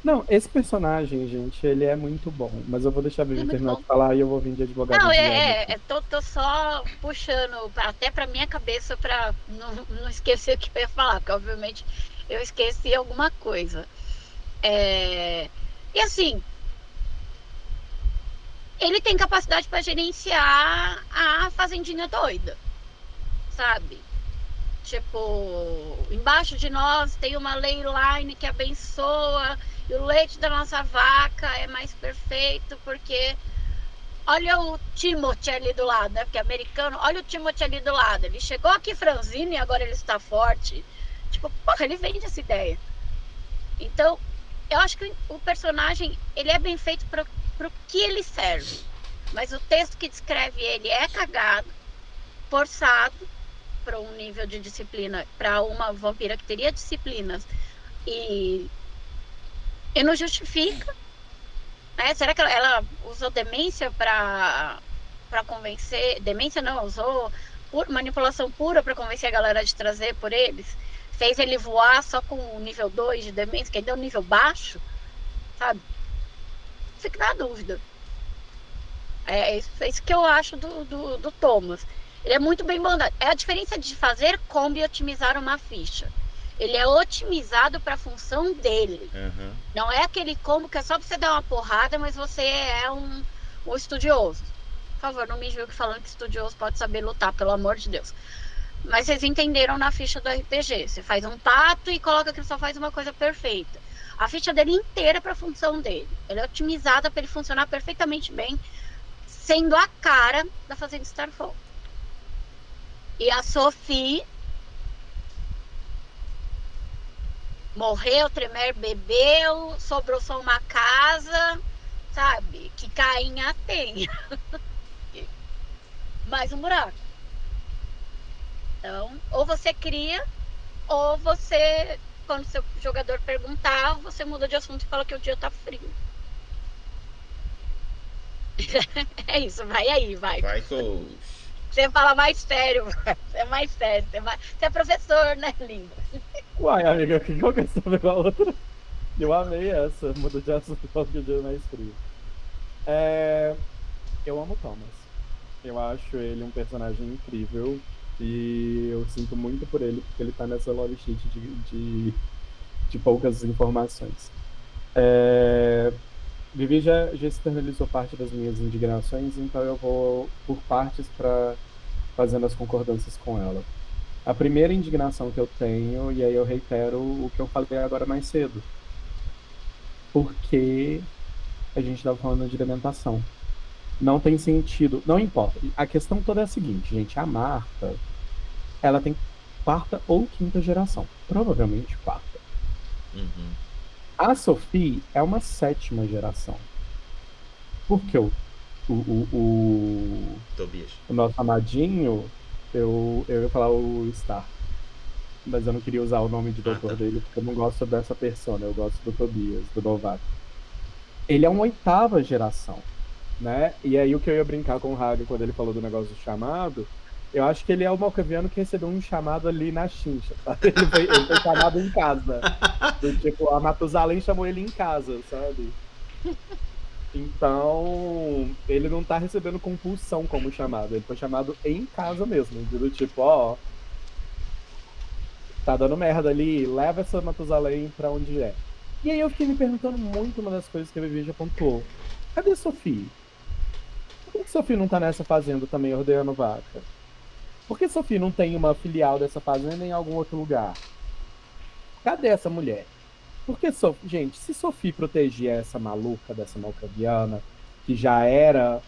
Não, esse personagem, gente, ele é muito bom. Mas eu vou deixar a É Vivi muito terminar bom. de falar e eu vou vir de advogado Não, do diabo aqui. tô só puxando até pra minha cabeça pra não esquecer o que eu ia falar, porque obviamente eu esqueci alguma coisa. É, e assim, ele tem capacidade para gerenciar a fazendinha doida, sabe? Tipo, embaixo de nós tem uma leyline que abençoa e o leite da nossa vaca é mais perfeito porque olha o Timothy ali do lado, né? Porque é americano, olha o Timothy ali do lado. Ele chegou aqui franzino e agora ele está forte. Tipo, porra, ele vende essa ideia. Então, eu acho que o personagem, ele é bem feito para o que ele serve. Mas o texto que descreve ele é cagado, forçado para um nível de disciplina, para uma vampira que teria disciplinas e, e não justifica. Né? Será que ela usou demência para convencer? Demência não, usou manipulação pura para convencer a galera de trazer por eles? Fez ele voar só com o nível 2 de demência, que ainda é um nível baixo, sabe? Fico na dúvida. É isso que eu acho do Thomas. Ele é muito bem mandado. É a diferença de fazer combo e otimizar uma ficha. Ele é otimizado para a função dele. Uhum. Não é aquele combo que é só pra você dar uma porrada, mas você é um estudioso. Por favor, não me julgue falando que estudioso pode saber lutar, pelo amor de Deus. Mas vocês entenderam na ficha do RPG. Você faz um pato e coloca que ele só faz uma coisa perfeita. A ficha dele inteira para a função dele. Ela é otimizada para ele funcionar perfeitamente bem, sendo a cara da Fazenda Starfall. E a Sophie morreu, Tremere bebeu, sobrou só uma casa, sabe? Que cainha tem. Mais um buraco. Então, ou você cria, ou você, quando seu jogador perguntar, você muda de assunto e fala que o dia tá frio. É isso, vai aí, vai. Vai, coach. Você fala mais sério, você é mais sério. Você é professor, né, lindo? Uai, amiga, qual que é essa com a outra? Eu amei essa, muda de assunto para o dia mais frio. Eu amo Thomas. Eu acho ele um personagem incrível e eu sinto muito por ele, porque ele tá nessa lore sheet de poucas informações. Vivi já externalizou parte das minhas indignações, então eu vou por partes para fazendo as concordâncias com ela. A primeira indignação que eu tenho, e aí eu reitero o que eu falei agora mais cedo, porque a gente estava falando de alimentação. Não tem sentido, não importa. A questão toda é a seguinte, gente, a Marta, ela tem quarta ou quinta geração, provavelmente quarta. Uhum. A Sophie é uma sétima geração. Porque Tobias. o nosso amadinho, eu ia falar o Star, mas eu não queria usar o nome de doutor dele, porque eu não gosto dessa persona, eu gosto do Tobias, do novato. Ele é uma oitava geração, né? E aí o que eu ia brincar com o Harry quando ele falou do negócio do chamado, eu acho que ele é o malcaviano que recebeu um chamado ali na chincha, sabe? Ele foi chamado em casa. Tipo, a Matusalém chamou ele em casa, sabe? Então, ele não tá recebendo compulsão como chamado, ele foi chamado em casa mesmo, do tipo, ó, tá dando merda ali, leva essa Matusalém pra onde é. E aí eu fiquei me perguntando muito uma das coisas que a Vivi já pontuou. Cadê a Sophie? Por que a Sophie não tá nessa fazenda também ordenhando vaca? Por que Sophie não tem uma filial dessa fazenda em algum outro lugar? Cadê essa mulher? Porque, gente, se Sophie protegia essa maluca dessa malcaviana, que já era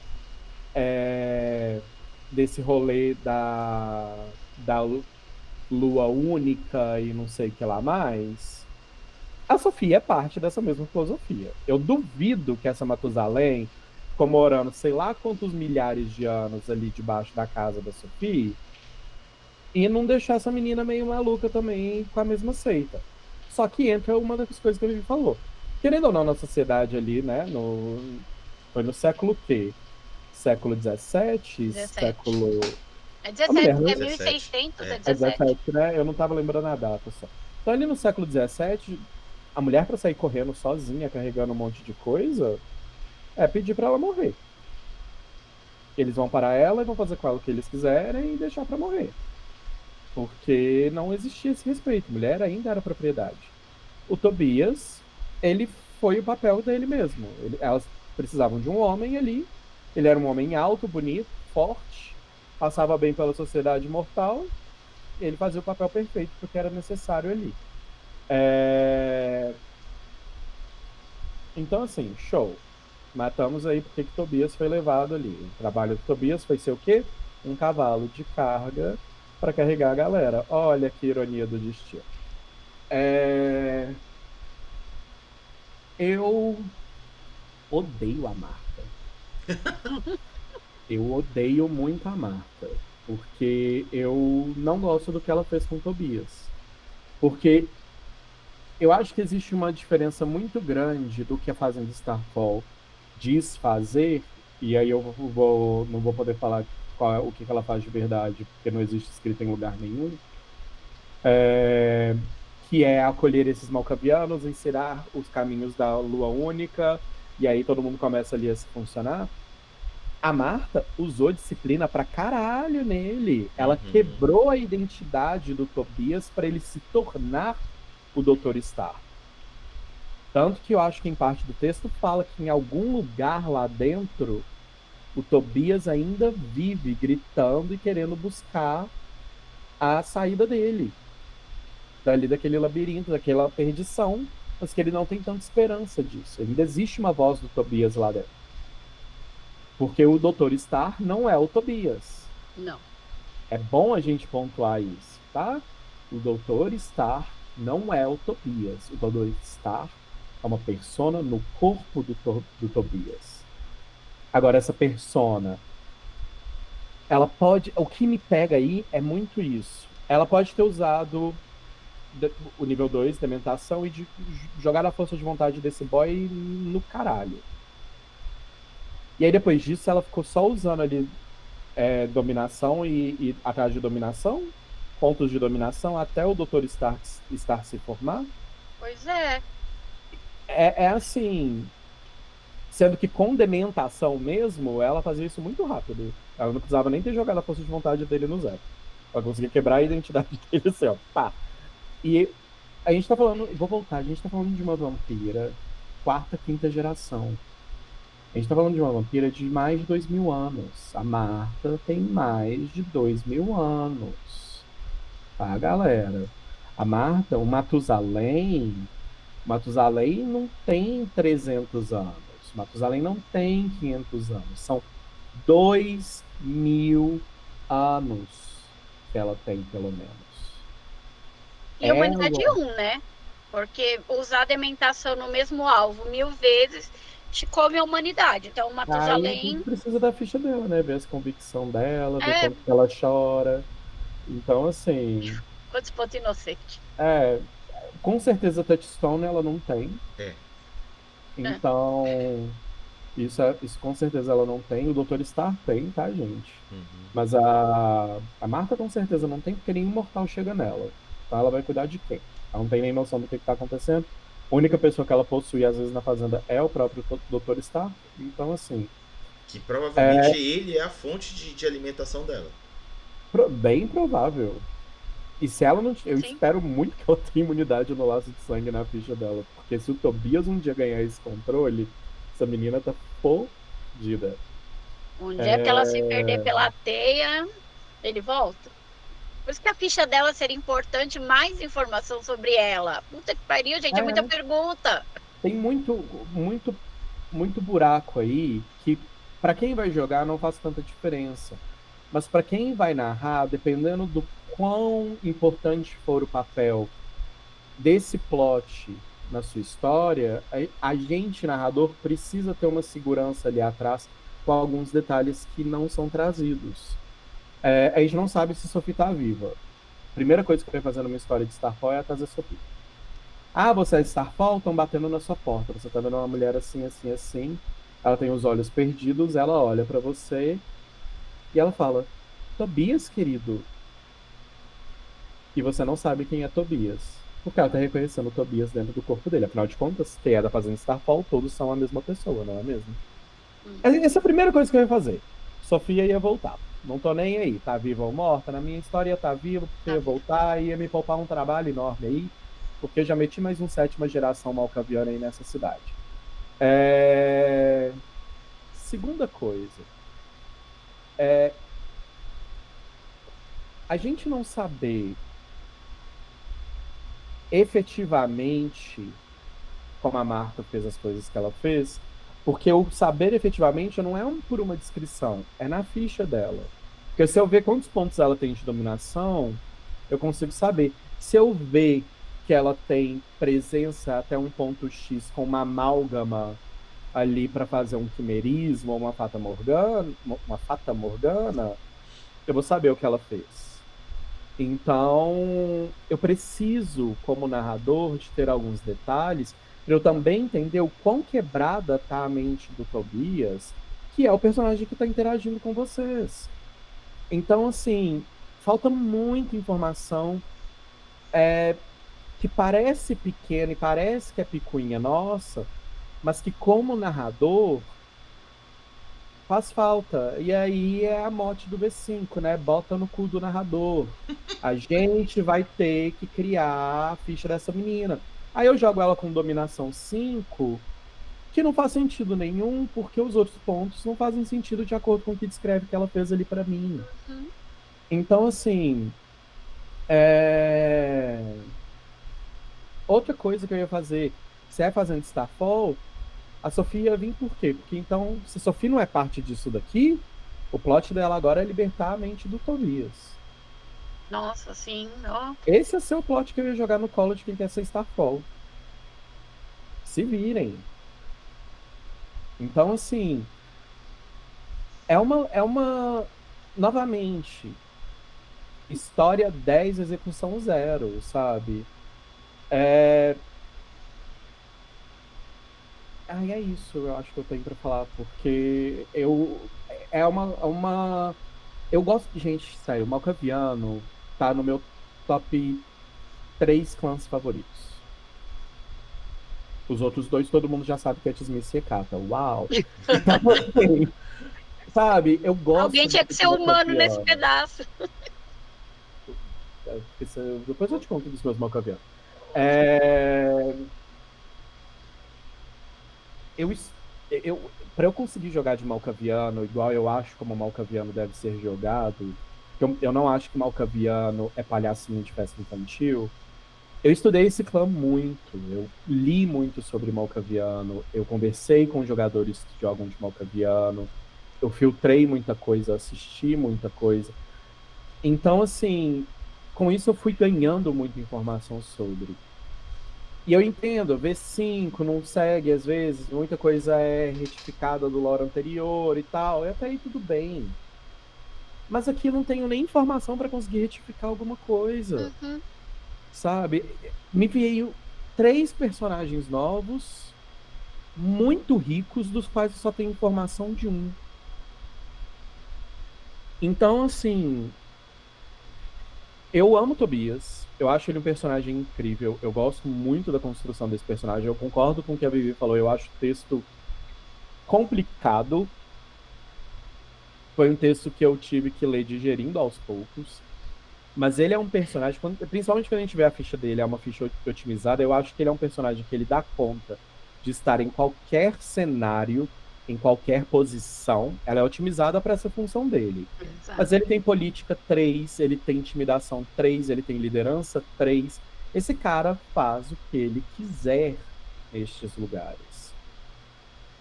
desse rolê da lua única e não sei o que lá mais, a Sofia é parte dessa mesma filosofia. Eu duvido que essa Matusalém ficou morando sei lá quantos milhares de anos ali debaixo da casa da Sofia e não deixar essa menina meio maluca também com a mesma seita. Só que entra uma das coisas que a gente falou. Querendo ou não, na sociedade ali, né? Foi no século quê? Século XVII? 17. Século. É A mulher, 17, né? é 1600, é É 17. 17, né? Eu não tava lembrando a data só. Então, ali no século XVII, a mulher para sair correndo sozinha, carregando um monte de coisa, é pedir para ela morrer. Eles vão parar ela e vão fazer com ela o que eles quiserem e deixar para morrer. Porque não existia esse respeito. Mulher ainda era propriedade. O Tobias, ele foi o papel dele mesmo. Elas precisavam de um homem ali. Ele era um homem alto, bonito, forte, passava bem pela sociedade mortal. Ele fazia o papel perfeito porque era necessário ali. Então, assim, show. Matamos aí porque que Tobias foi levado ali. O trabalho do Tobias foi ser o quê? Um cavalo de carga para carregar a galera. Olha que ironia do destino. Eu odeio a Marta. Eu odeio muito a Marta. Porque eu não gosto do que ela fez com o Tobias. Porque eu acho que existe uma diferença muito grande do que a Fazenda Starfall diz fazer, e aí eu não vou poder falar o que ela faz de verdade, porque não existe escrito em lugar nenhum, que é acolher esses malcavianos, ensinar os caminhos da lua única, e aí todo mundo começa ali a se funcionar. A Marta usou disciplina pra caralho nele. Ela quebrou a identidade do Tobias para ele se tornar o Dr. Star. Tanto que eu acho que em parte do texto fala que em algum lugar lá dentro o Tobias ainda vive gritando e querendo buscar a saída dele. Dali daquele labirinto, daquela perdição, mas que ele não tem tanta esperança disso. Ainda existe uma voz do Tobias lá dentro. Porque o Dr. Star não é o Tobias. Não. É bom a gente pontuar isso, tá? O Dr. Star não é o Tobias. O Dr. Star é uma persona no corpo do Tobias. Agora, essa persona, ela pode... O que me pega aí é muito isso. Ela pode ter usado o nível 2, dementação, e jogar a força de vontade desse boy no caralho. E aí, depois disso, ela ficou só usando ali dominação e atrás de dominação, pontos de dominação, até o Dr. Star se formar. Pois é. É assim... Sendo que com dementação mesmo, ela fazia isso muito rápido. Ela não precisava nem ter jogado a força de vontade dele no zero. Ela conseguia quebrar a identidade dele assim, ó. Pá. E a gente tá falando... Vou voltar. A gente tá falando de uma vampira quarta, quinta geração. A gente tá falando de uma vampira de mais de 2000 anos. A Marta tem mais de 2000 anos. Tá, galera? A Marta, o Matusalém não tem 300 anos. Matusalém não tem 500 anos. São 2000 anos que ela tem, pelo menos. E a humanidade né? Porque usar a dementação no mesmo alvo 1000 vezes te come a humanidade. Então, o Matusalém... Aí a gente precisa da ficha dela, né? Ver a convicção dela, ver quanto que ela chora. Então, assim... Quantos pontos inocente. Com certeza Touchstone ela não tem. Então, isso com certeza ela não tem. O Dr. Star tem, tá, gente? Mas a Marta com certeza não tem, porque nenhum mortal chega nela. Então ela vai cuidar de quem? Ela não tem nem noção do que tá acontecendo. A única pessoa que ela possui, às vezes, na fazenda é o próprio Dr. Star. Então, assim... Que provavelmente ele é a fonte de alimentação dela. Bem provável. E se ela não... Eu espero muito que ela tenha imunidade no laço de sangue na ficha dela. Porque se o Tobias um dia ganhar esse controle, essa menina tá fodida. Um dia que ela se perder pela teia... Ele volta? Por isso que a ficha dela seria importante, mais informação sobre ela. Puta que pariu, gente, é muita pergunta. Tem muito buraco aí que, para quem vai jogar, não faz tanta diferença. Mas para quem vai narrar, dependendo do quão importante for o papel desse plot na sua história, a gente, narrador, precisa ter uma segurança ali atrás com alguns detalhes que não são trazidos. A gente não sabe se Sophie tá viva. Primeira coisa que eu ia fazer numa história de Starfall é trazer Sophie. Ah, você é de Starfall? Estão batendo na sua porta. Você tá vendo uma mulher assim, assim, assim. Ela tem os olhos perdidos, ela olha para você e ela fala: Tobias, querido. E você não sabe quem é Tobias. Porque ela tá reconhecendo o Tobias dentro do corpo dele. Afinal de contas, quem é da Fazenda Starfall, todos são a mesma pessoa, não é mesmo? Essa é a primeira coisa que eu ia fazer. Sofia ia voltar. Não tô nem aí, tá viva ou morta. Na minha história tá viva, porque ia voltar e ia me poupar um trabalho enorme aí. Porque eu já meti mais um 7ª geração malcaviana aí nessa cidade. Segunda coisa. A gente não saber efetivamente como a Marta fez as coisas que ela fez, porque o saber efetivamente não é por uma descrição, é na ficha dela. Porque se eu ver quantos pontos ela tem de dominação, eu consigo saber. Se eu ver que ela tem presença até um ponto X com uma amálgama ali para fazer um quimerismo ou uma fata morgana, eu vou saber o que ela fez. Então, eu preciso, como narrador, de ter alguns detalhes para eu também entender o quão quebrada tá a mente do Tobias, que é o personagem que está interagindo com vocês. Então, assim, falta muita informação que parece pequena e parece que é picuinha nossa, mas que como narrador faz falta. E aí é a mote do V5, né? Bota no cu do narrador. A gente vai ter que criar a ficha dessa menina. Aí eu jogo ela com dominação 5, que não faz sentido nenhum, porque os outros pontos não fazem sentido de acordo com o que descreve que ela fez ali para mim. Então, assim, outra coisa que eu ia fazer, se é fazendo Starfall, a Sophie ia vir por quê? Porque então, se a Sophie não é parte disso daqui, o plot dela agora é libertar a mente do Tobias. Nossa, sim, ó. Esse é o seu plot que eu ia jogar no colo de quem quer ser Starfall. Se virem. Então, assim, é uma novamente, história 10, execução 0, sabe? É isso, eu acho que eu tenho pra falar, porque eu gosto de gente, sério, o Malkaviano tá no meu top 3 clãs favoritos. Os outros 2, todo mundo já sabe que é Tismith e Hecata. Uau! Então, assim, sabe, eu gosto... Alguém tinha que ser humano nesse pedaço. Depois eu te conto dos meus Malkavianos. Para eu conseguir jogar de Malkaviano, igual eu acho como o Malkaviano deve ser jogado, eu não acho que Malkaviano é palhacinho de festa infantil, eu estudei esse clã muito, eu li muito sobre Malkaviano, eu conversei com jogadores que jogam de Malkaviano, eu filtrei muita coisa, assisti muita coisa. Então, assim, com isso eu fui ganhando muita informação sobre. E eu entendo, V5 não segue às vezes, muita coisa é retificada do lore anterior e tal, e até aí tudo bem. Mas aqui eu não tenho nem informação para conseguir retificar alguma coisa. Sabe? Me veio 3 personagens novos, muito ricos, dos quais eu só tenho informação de um. Então, assim, eu amo Tobias, eu acho ele um personagem incrível, eu gosto muito da construção desse personagem, eu concordo com o que a Vivi falou, eu acho o texto complicado. Foi um texto que eu tive que ler digerindo aos poucos. Mas ele é um personagem, principalmente quando a gente vê a ficha dele, é uma ficha otimizada, eu acho que ele é um personagem que ele dá conta de estar em qualquer cenário em qualquer posição, ela é otimizada para essa função dele. Exato. Mas ele tem política 3, ele tem intimidação 3, ele tem liderança 3. Esse cara faz o que ele quiser nestes lugares.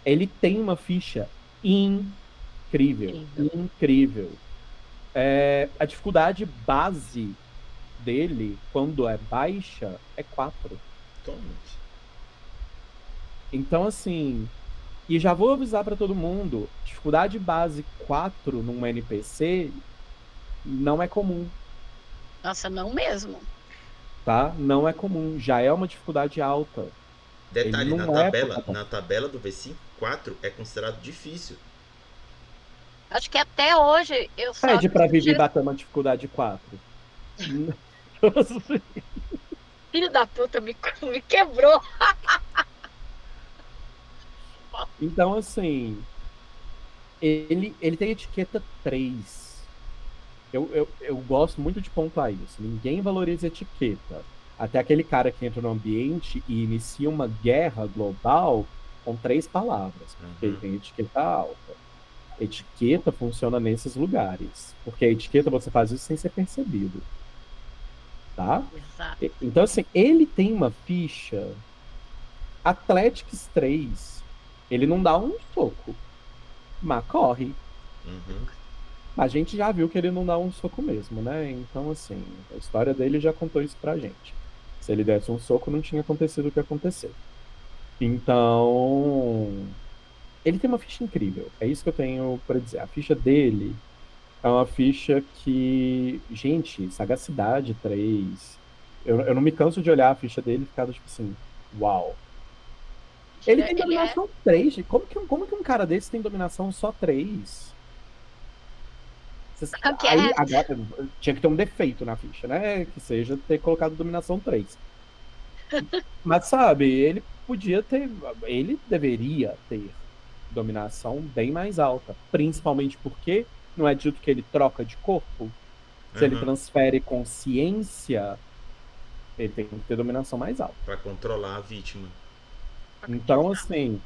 Ele tem uma ficha incrível. Incrível. A dificuldade base dele, quando é baixa, é 4. Totalmente. Então, assim, e já vou avisar para todo mundo, dificuldade base 4 num NPC não é comum, Nossa, não mesmo. tá? Não é comum, já é uma dificuldade alta. Detalhe, Ele não é na tabela do V5, 4 é considerado difícil. Acho que até hoje eu só. Pede pra Vivi bater uma dificuldade 4. Filho da puta, me quebrou. Então, assim, ele tem etiqueta 3. Eu gosto muito de pontuar isso. Ninguém valoriza etiqueta. Até aquele cara que entra no ambiente e inicia uma guerra global com 3 palavras, porque ele tem etiqueta alta. Etiqueta funciona nesses lugares, porque a etiqueta você faz isso sem ser percebido. Tá? Exato. Então, assim, ele tem uma ficha Athletics 3. Ele não dá um soco, mas corre. A gente já viu que ele não dá um soco mesmo, né? Então, assim, a história dele já contou isso pra gente. Se ele desse um soco, não tinha acontecido o que aconteceu. Então, ele tem uma ficha incrível. É isso que eu tenho pra dizer. A ficha dele é uma ficha que, gente, sagacidade 3. Eu não me canso de olhar a ficha dele e ficar tipo assim, uau. Ele tem dominação 3. Como que um cara desse tem dominação só 3? Aí, agora, tinha que ter um defeito na ficha, né? Que seja ter colocado dominação 3. Mas, sabe, ele podia ter. Ele deveria ter dominação bem mais alta. Principalmente porque não é dito que ele troca de corpo. Se ele transfere consciência, ele tem que ter dominação mais alta. Pra controlar a vítima. Então, assim,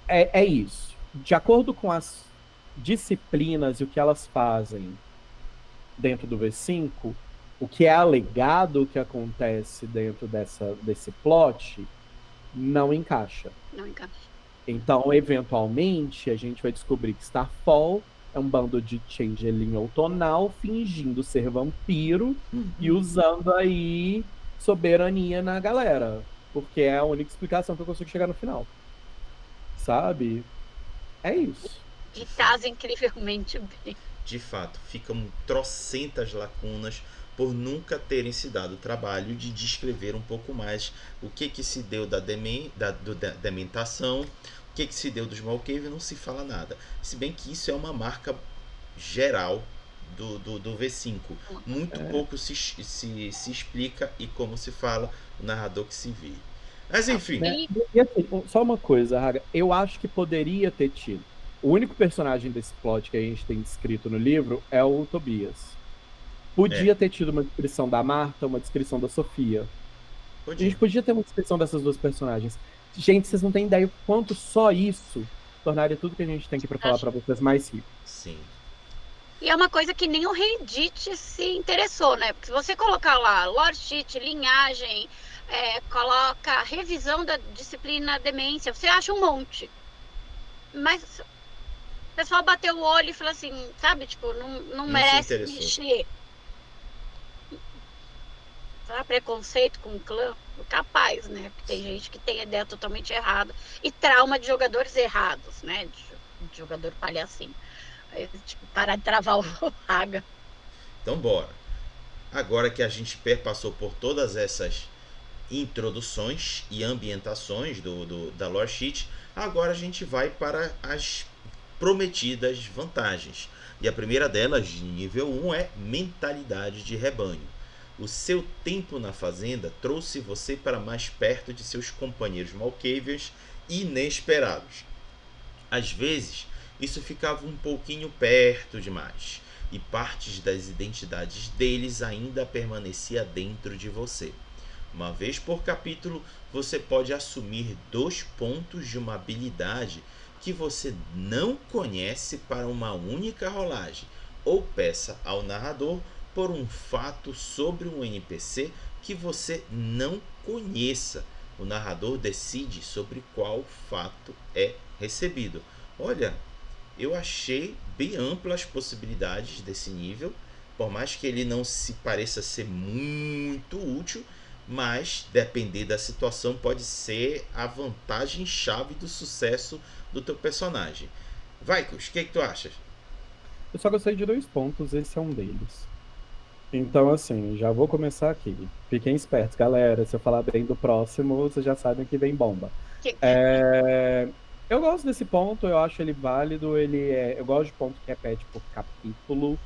é isso. De acordo com as disciplinas e o que elas fazem dentro do V5, o que é alegado que acontece dentro desse plot não encaixa. Não encaixa. Então, eventualmente, a gente vai descobrir que Starfall é um bando de changeling outonal fingindo ser vampiro e usando aí soberania na galera. Porque é a única explicação que eu consigo chegar no final. Sabe? É isso. E casa incrivelmente bem. De fato, ficam trocentas lacunas por nunca terem se dado o trabalho de descrever um pouco mais o que se deu da dementação, o que se deu dos Malkavian, não se fala nada. Se bem que isso é uma marca geral do V5. Muito pouco se explica e como se fala, o narrador que se vê. Mas enfim. E assim, só uma coisa, Raga, eu acho que poderia ter tido. O único personagem desse plot que a gente tem descrito no livro é o Tobias. Podia ter tido uma descrição da Marta, uma descrição da Sofia. A gente podia ter uma descrição dessas duas personagens. Gente, vocês não têm ideia o quanto só isso tornaria tudo que a gente tem aqui pra falar pra vocês mais rico. Sim. E é uma coisa que nem o Reddit se interessou, né? Porque se você colocar lá lore sheet, linhagem, coloca revisão da disciplina demência, você acha um monte. Mas o pessoal bateu o olho e falou assim, sabe? Tipo, não merece mexer. Sabe? Preconceito com o clã? Capaz, né? Porque tem gente que tem ideia totalmente errada. E trauma de jogadores errados, né? De jogador palhacinho. Aí, tipo, parar de travar o Raga. Então, bora. Agora que a gente perpassou por todas essas introduções e ambientações da lore sheet, agora a gente vai para as prometidas vantagens. E a primeira delas, de nível 1, é mentalidade de rebanho. O seu tempo na fazenda trouxe você para mais perto de seus companheiros Malkavians inesperados. Às vezes, isso ficava um pouquinho perto demais, e partes das identidades deles ainda permanecia dentro de você. Uma vez por capítulo, você pode assumir 2 pontos de uma habilidade que você não conhece para uma única rolagem, ou peça ao narrador por um fato sobre um NPC que você não conheça. O narrador decide sobre qual fato é recebido. Olha, eu achei bem amplas as possibilidades desse nível, por mais que ele não se pareça ser muito útil, mas depender da situação pode ser a vantagem chave do sucesso do teu personagem. Vaikus, o que tu achas? Eu só gostei de 2 pontos, esse é um deles. Então, assim, já vou começar aqui. Fiquem espertos, galera. Se eu falar bem do próximo, vocês já sabem que vem bomba. Que- É, Eu gosto desse ponto, eu acho ele válido. Eu gosto de ponto que repete por capítulo,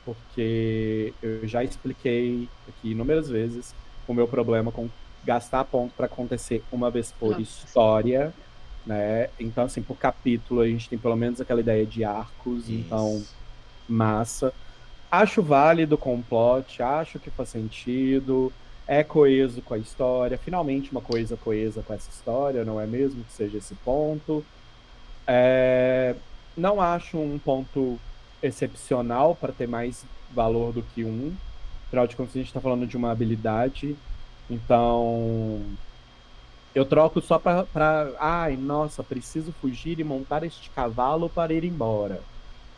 porque eu já expliquei aqui inúmeras vezes o meu problema com gastar ponto para acontecer uma vez por Nossa. história, né? Então, assim, por capítulo a gente tem pelo menos aquela ideia de arcos, então Isso. massa. Acho válido com o plot, acho que faz sentido, é coeso com a história, finalmente uma coisa coesa com essa história, não é mesmo que seja esse ponto. Não acho um ponto excepcional para ter mais valor do que um. Afinal de contas, a gente está falando de uma habilidade, então eu troco só Ai, nossa, preciso fugir e montar este cavalo para ir embora.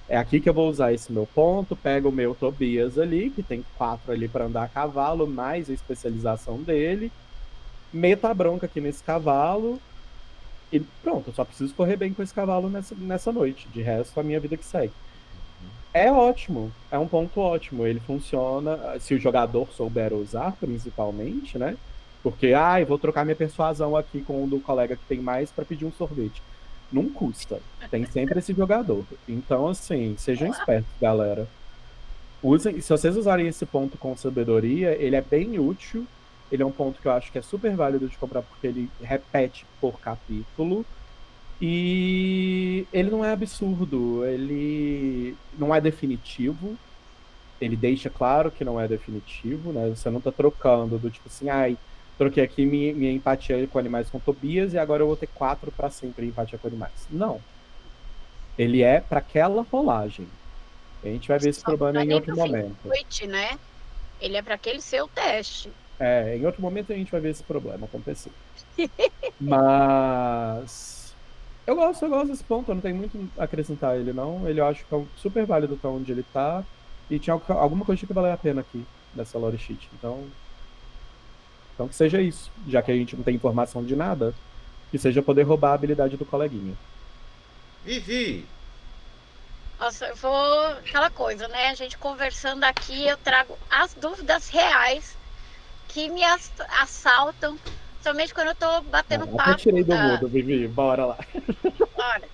É aqui que eu vou usar esse meu ponto, pego o meu Tobias ali, que tem 4 ali para andar a cavalo, mais a especialização dele, meto a bronca aqui nesse cavalo e pronto, eu só preciso correr bem com esse cavalo nessa noite. De resto, a minha vida que segue. É ótimo, é um ponto ótimo. Ele funciona, se o jogador souber usar, principalmente, né? Porque, eu vou trocar minha persuasão aqui com o do colega que tem mais para pedir um sorvete. Não custa. Tem sempre esse jogador. Então, assim, sejam espertos, galera. Se vocês usarem esse ponto com sabedoria, ele é bem útil. Ele é um ponto que eu acho que é super válido de comprar porque ele repete por capítulo. E ele não é absurdo, ele não é definitivo. Ele deixa claro que não é definitivo, né? Você não tá trocando do tipo assim, troquei aqui minha empatia com animais com Tobias e agora eu vou ter 4 para sempre empatia com animais. Não. Ele é para aquela rolagem. A gente vai ver esse problema em outro momento. Noite, né? Ele é para aquele seu teste. Em outro momento a gente vai ver esse problema acontecer. Mas eu gosto desse ponto, eu não tenho muito a acrescentar a ele, não. Ele eu acho que é super válido pra onde ele tá. E tinha alguma coisa que valer a pena aqui nessa lore sheet. Então que seja isso. Já que a gente não tem informação de nada, que seja poder roubar a habilidade do coleguinha. Vivi! Nossa, eu vou. Aquela coisa, né? A gente conversando aqui, eu trago as dúvidas reais que me assaltam, somente quando eu tô batendo papo. Até tirei do mudo, Vivi. Bora lá. Olha,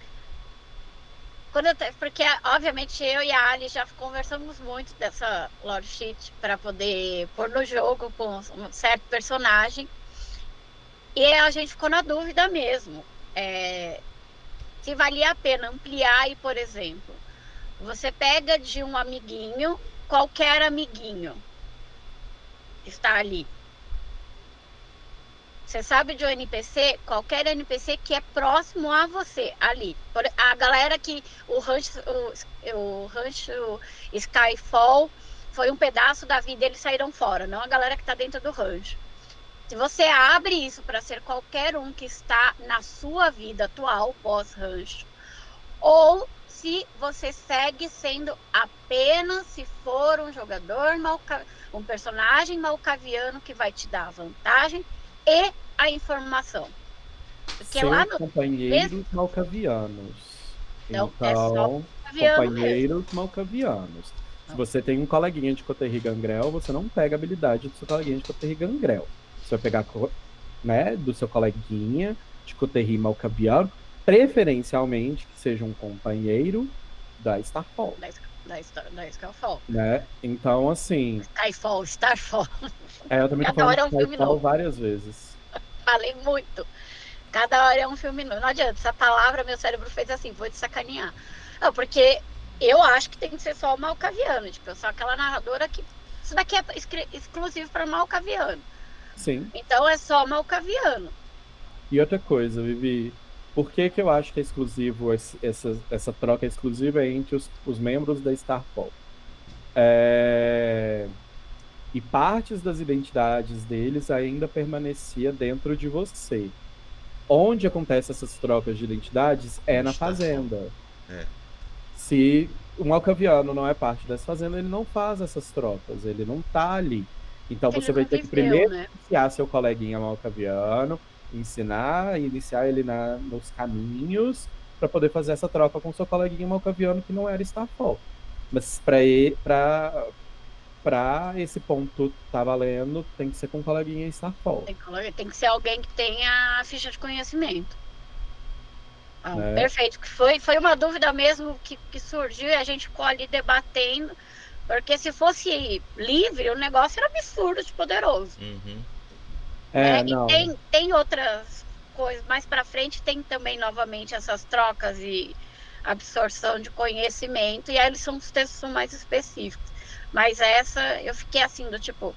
porque, obviamente, eu e a Ali já conversamos muito dessa lore sheet para poder pôr no jogo com um certo personagem. E a gente ficou na dúvida mesmo. Se valia a pena ampliar e, por exemplo, você pega de um amiguinho, qualquer amiguinho que está ali. Você sabe de um NPC, qualquer NPC que é próximo a você, ali. A galera que o rancho Skyfall foi um pedaço da vida, eles saíram fora, não a galera que está dentro do rancho. Se você abre isso para ser qualquer um que está na sua vida atual, pós-rancho, ou se você segue sendo apenas se for um jogador, um personagem malcaviano que vai te dar a vantagem e a informação. Porque São lá no companheiros malcavianos. Então, Então, é só companheiros malcavianos. Se você tem um coleguinha de Coterri Gangrel, você não pega a habilidade do seu coleguinha de Coterri Gangrel. Você vai pegar, né, do seu coleguinha de Coterri malcaviano, preferencialmente que seja um companheiro da Starfall. Da Skyfall. Né? Então, assim... Starfall. Eu também tô falando de Skyfall várias vezes. Falei muito. Cada hora é um filme novo. Não adianta, essa palavra meu cérebro fez assim, vou te sacanear. Não, porque eu acho que tem que ser só o malcaviano. Tipo, eu sou aquela narradora que... Isso daqui é exclusivo para malcaviano. Sim. Então é só malcaviano. E outra coisa, Vivi, Por que que eu acho que é exclusivo, essa troca é exclusiva entre os membros da Starfall? E partes das identidades deles ainda permanecia dentro de você. Onde acontecem essas trocas de identidades é No na Starfall. fazenda. É. Se um malcaviano não é parte dessa fazenda, ele não faz essas trocas, ele não tá ali. Então Ele você vai não ter que viveu, primeiro né? iniciar seu coleguinha malcaviano, iniciar ele nos caminhos para poder fazer essa troca com seu coleguinha malcaviano que não era Starfall. Mas para esse ponto tá valendo, tem que ser com o coleguinha Starfall, Tem que ser alguém que tenha a ficha de conhecimento. Ah, né? perfeito, que foi uma dúvida mesmo que surgiu e a gente ficou ali debatendo, porque se fosse livre, o negócio era absurdo de poderoso, Uhum. né? E Não. tem outras coisas, mais para frente tem também novamente essas trocas e absorção de conhecimento, e aí eles são os textos são mais específicos. Mas essa eu fiquei assim, do tipo,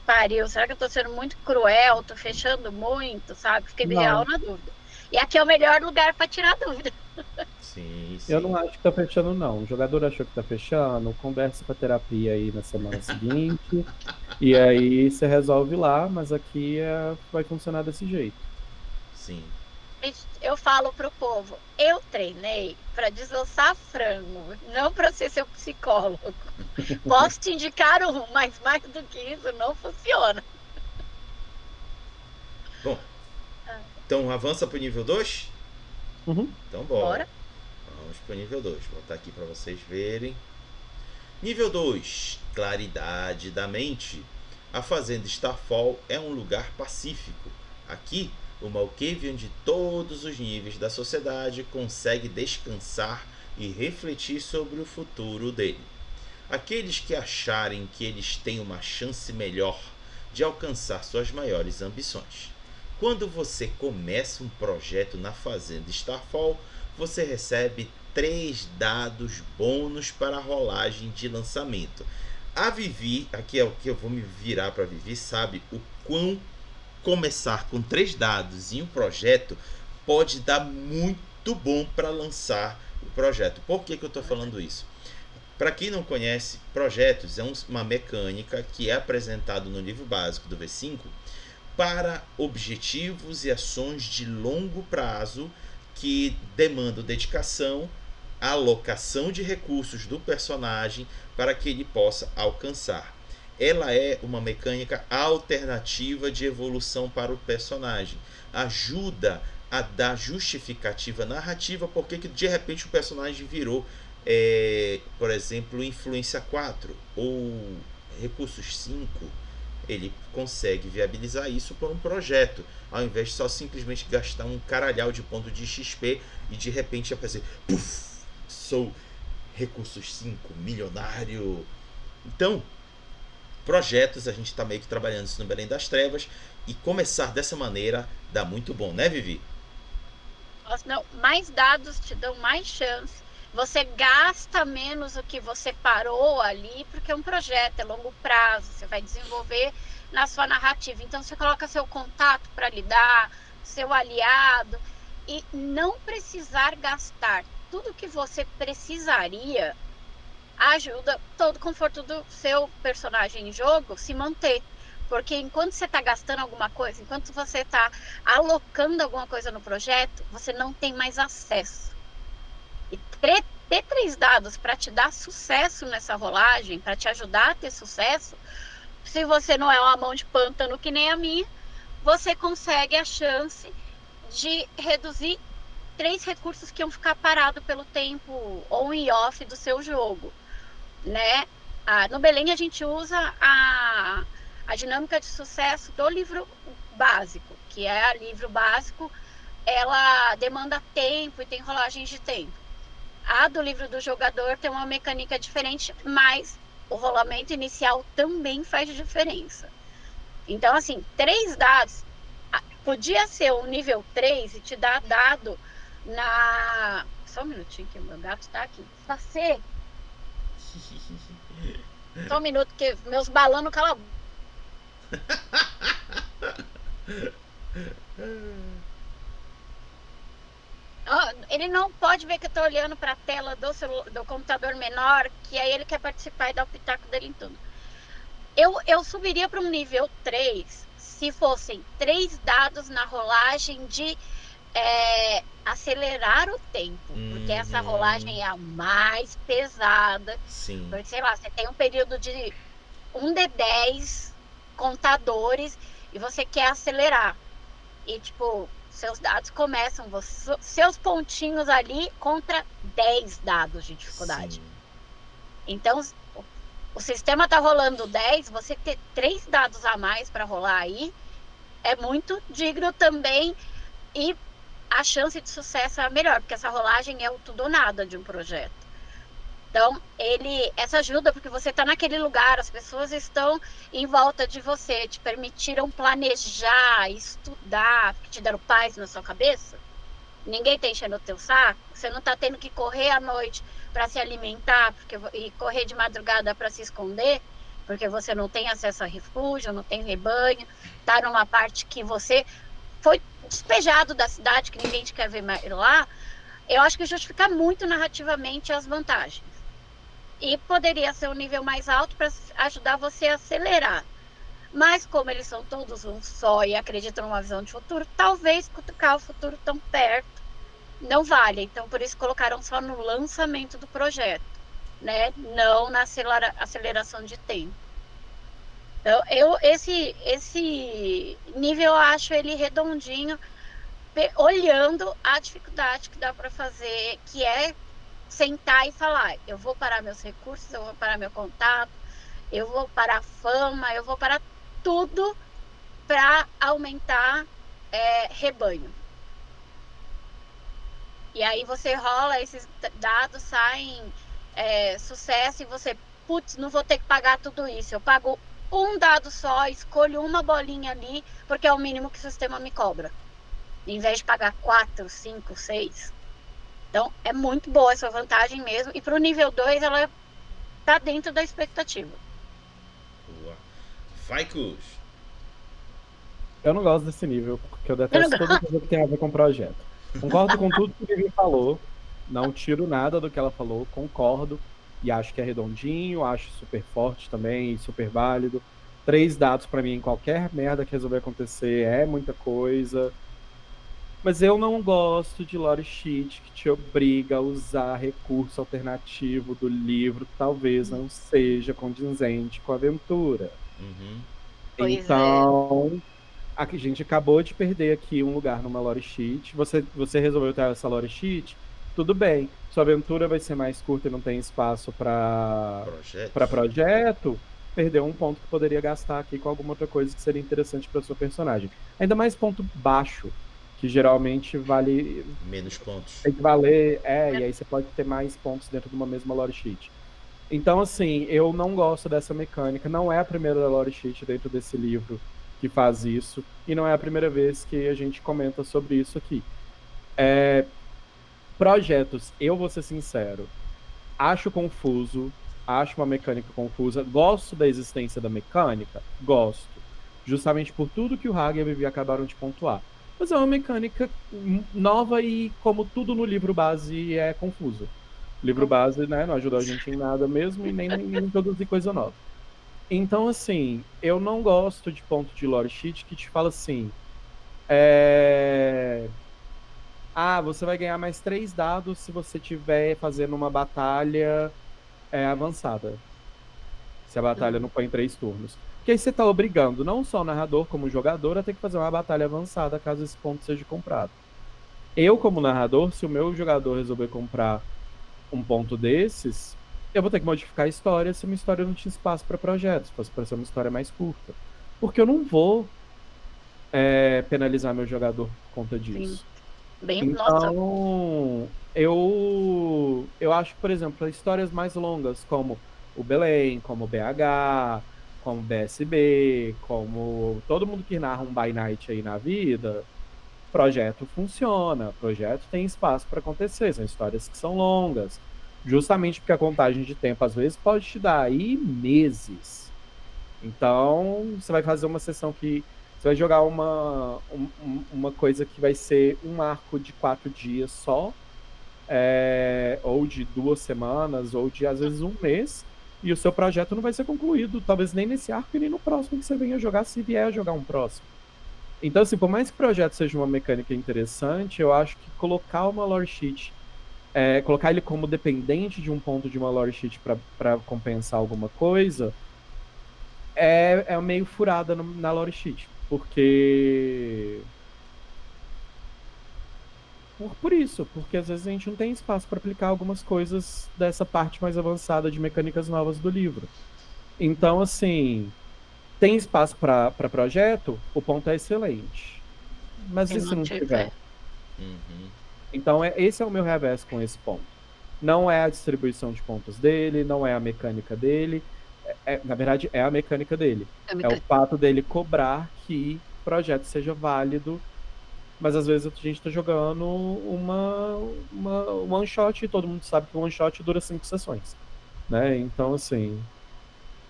pariu, será que eu tô sendo muito cruel? Tô fechando muito, sabe? Fiquei real Não. na dúvida. E aqui é o melhor lugar para tirar dúvida. Sim, Eu sim. não acho que tá fechando, não. O jogador achou que tá fechando, conversa com a terapia aí na semana seguinte, e aí você resolve lá, mas aqui vai funcionar desse jeito. Sim. Eu falo pro povo, eu treinei para desossar frango, não para ser seu psicólogo. Posso te indicar um, mas mais do que isso não funciona. Bom, então avança pro nível 2? Uhum. Então bora. Bora? Vamos pro nível 2. Vou botar aqui para vocês verem. Nível 2, claridade da mente. A fazenda Starfall é um lugar pacífico. Aqui, o Malkavian de todos os níveis da sociedade consegue descansar e refletir sobre o futuro dele. Aqueles que acharem que eles têm uma chance melhor de alcançar suas maiores ambições. Quando você começa um projeto na fazenda Starfall, você recebe 3 dados bônus para a rolagem de lançamento. A Vivi, aqui é o que eu vou me virar para Vivi, sabe o quão começar com 3 dados em um projeto pode dar muito bom para lançar o projeto. Por que eu estou falando isso? Para quem não conhece, projetos é uma mecânica que é apresentado no livro básico do V5 para objetivos e ações de longo prazo que demandam dedicação, alocação de recursos do personagem para que ele possa alcançar. Ela é uma mecânica alternativa de evolução para o personagem. Ajuda a dar justificativa narrativa porque de repente o personagem virou, por exemplo, influência 4 ou recursos 5. Ele consegue viabilizar isso por um projeto, ao invés de só simplesmente gastar um caralhau de ponto de XP e de repente aparecer, puf, sou recursos 5, milionário. Então, projetos, a gente está meio que trabalhando isso no Belém das Trevas, e começar dessa maneira dá muito bom, né, Vivi? Não, mais dados te dão mais chance. Você gasta menos o que você parou ali, porque é um projeto, é longo prazo, você vai desenvolver na sua narrativa. Então, você coloca seu contato para lidar, seu aliado, e não precisar gastar tudo que você precisaria ajuda todo o conforto do seu personagem em jogo se manter. Porque enquanto você está gastando alguma coisa, enquanto você está alocando alguma coisa no projeto, você não tem mais acesso. E ter 3 dados para te dar sucesso nessa rolagem, para te ajudar a ter sucesso, se você não é uma mão de pântano que nem a minha, você consegue a chance de reduzir 3 recursos que iam ficar parados pelo tempo on e off do seu jogo, né? No Belém a gente usa a dinâmica de sucesso do livro básico, que é a livro básico, ela demanda tempo e tem rolagens de tempo. A do livro do jogador tem uma mecânica diferente, mas o rolamento inicial também faz diferença. Então, assim, 3 dados, podia ser um nível 3 e te dar dado na... Só um minutinho que o meu gato tá aqui. Você... Só um minuto, que meus balão não calam. ele não pode ver que eu tô olhando para a tela do computador menor, que aí ele quer participar e dar o pitaco dele em tudo. Eu subiria para um nível 3 se fossem 3 dados na rolagem de acelerar o tempo, porque essa rolagem é a mais pesada. Sim. Porque, sei lá, você tem um período de 1d10 contadores e você quer acelerar. E, tipo, seus dados começam, seus pontinhos ali contra 10 dados de dificuldade. Sim. Então, o sistema tá rolando 10, você ter 3 dados a mais para rolar aí é muito digno também, e a chance de sucesso é melhor, porque essa rolagem é o tudo ou nada de um projeto. Então, essa ajuda, porque você está naquele lugar, as pessoas estão em volta de você, te permitiram planejar, estudar, porque te deram paz na sua cabeça. Ninguém está enchendo o teu saco, você não está tendo que correr à noite para se alimentar e correr de madrugada para se esconder, porque você não tem acesso a refúgio, não tem rebanho, está numa parte que você foi despejado da cidade, que ninguém te quer ver mais lá. Eu acho que justifica muito narrativamente as vantagens. E poderia ser um nível mais alto para ajudar você a acelerar. Mas como eles são todos um só e acreditam numa visão de futuro, talvez cutucar o futuro tão perto não valha. Então, por isso colocaram só no lançamento do projeto, né? Não na aceleração de tempo. Então, esse nível eu acho ele redondinho, olhando a dificuldade que dá para fazer, que é sentar e falar, eu vou parar meus recursos, eu vou parar meu contato, eu vou parar a fama, eu vou parar tudo para aumentar rebanho. E aí você rola, esses dados saem sucesso, e você, putz, não vou ter que pagar tudo isso, eu pago um dado só, escolho uma bolinha ali, porque é o mínimo que o sistema me cobra, em vez de pagar 4, 5, 6. Então, é muito boa essa vantagem mesmo. E para o nível 2, ela está dentro da expectativa. Boa. Vai, Cus. Eu não gosto desse nível, porque eu detesto tudo que tem a ver com o projeto. Concordo com tudo que o Vivi falou, não tiro nada do que ela falou, concordo, e acho que é redondinho, acho super forte também, super válido. 3 dados para mim em qualquer merda que resolver acontecer é muita coisa. Mas eu não gosto de lore sheet que te obriga a usar recurso alternativo do livro, que talvez não seja condizente com a aventura. Então, a gente acabou de perder aqui um lugar numa lore sheet. Você resolveu ter essa lore sheet? Tudo bem. Sua aventura vai ser mais curta e não tem espaço para projeto. Perdeu um ponto que poderia gastar aqui com alguma outra coisa que seria interessante para sua personagem. Ainda mais ponto baixo, que geralmente vale menos pontos. Tem que valer, e aí você pode ter mais pontos dentro de uma mesma lore sheet. Então, assim, eu não gosto dessa mecânica. Não é a primeira lore sheet dentro desse livro que faz isso, e não é a primeira vez que a gente comenta sobre isso aqui. Projetos, eu vou ser sincero, acho confuso, acho uma mecânica confusa, gosto da existência da mecânica, gosto, justamente por tudo que o Hagen e a Vivi acabaram de pontuar. Mas é uma mecânica nova e, como tudo no livro base, é confuso. O livro base, né, não ajudou a gente em nada mesmo e nem introduzir coisa nova. Então, assim, eu não gosto de ponto de lore sheet que te fala assim, você vai ganhar mais 3 dados se você estiver fazendo uma batalha avançada. Se a batalha não for em 3 turnos. Porque aí você está obrigando não só o narrador, como o jogador, a ter que fazer uma batalha avançada caso esse ponto seja comprado. Eu, como narrador, se o meu jogador resolver comprar um ponto desses, eu vou ter que modificar a história se uma história não tinha espaço para projetos, se fosse para ser uma história mais curta. Porque eu não vou penalizar meu jogador por conta disso. Então, eu acho que, por exemplo, histórias mais longas, como o Belém, como o BH, como o BSB, como todo mundo que narra um by night aí na vida, projeto funciona, projeto tem espaço para acontecer, são histórias que são longas, justamente porque a contagem de tempo às vezes pode te dar aí meses. Então, você vai fazer uma sessão que você vai jogar uma coisa que vai ser um arco de 4 dias só, ou de 2 semanas, ou de às vezes um mês, e o seu projeto não vai ser concluído, talvez nem nesse arco e nem no próximo que você venha jogar, se vier a jogar um próximo. Então, assim, por mais que o projeto seja uma mecânica interessante, eu acho que colocar uma lore sheet, colocar ele como dependente de um ponto de uma lore sheet para compensar alguma coisa, é meio furada na lore sheet. Porque porque às vezes a gente não tem espaço para aplicar algumas coisas dessa parte mais avançada de mecânicas novas do livro. Então, assim, tem espaço para projeto, o ponto é excelente. Mas e se não tiver? Uhum. Então, esse é o meu revés com esse ponto. Não é a distribuição de pontos dele, não é a mecânica dele. Na verdade, é a mecânica dele. É o fato dele cobrar que o projeto seja válido, mas às vezes a gente tá jogando uma one shot e todo mundo sabe que o one shot dura 5 sessões, né? Então, assim,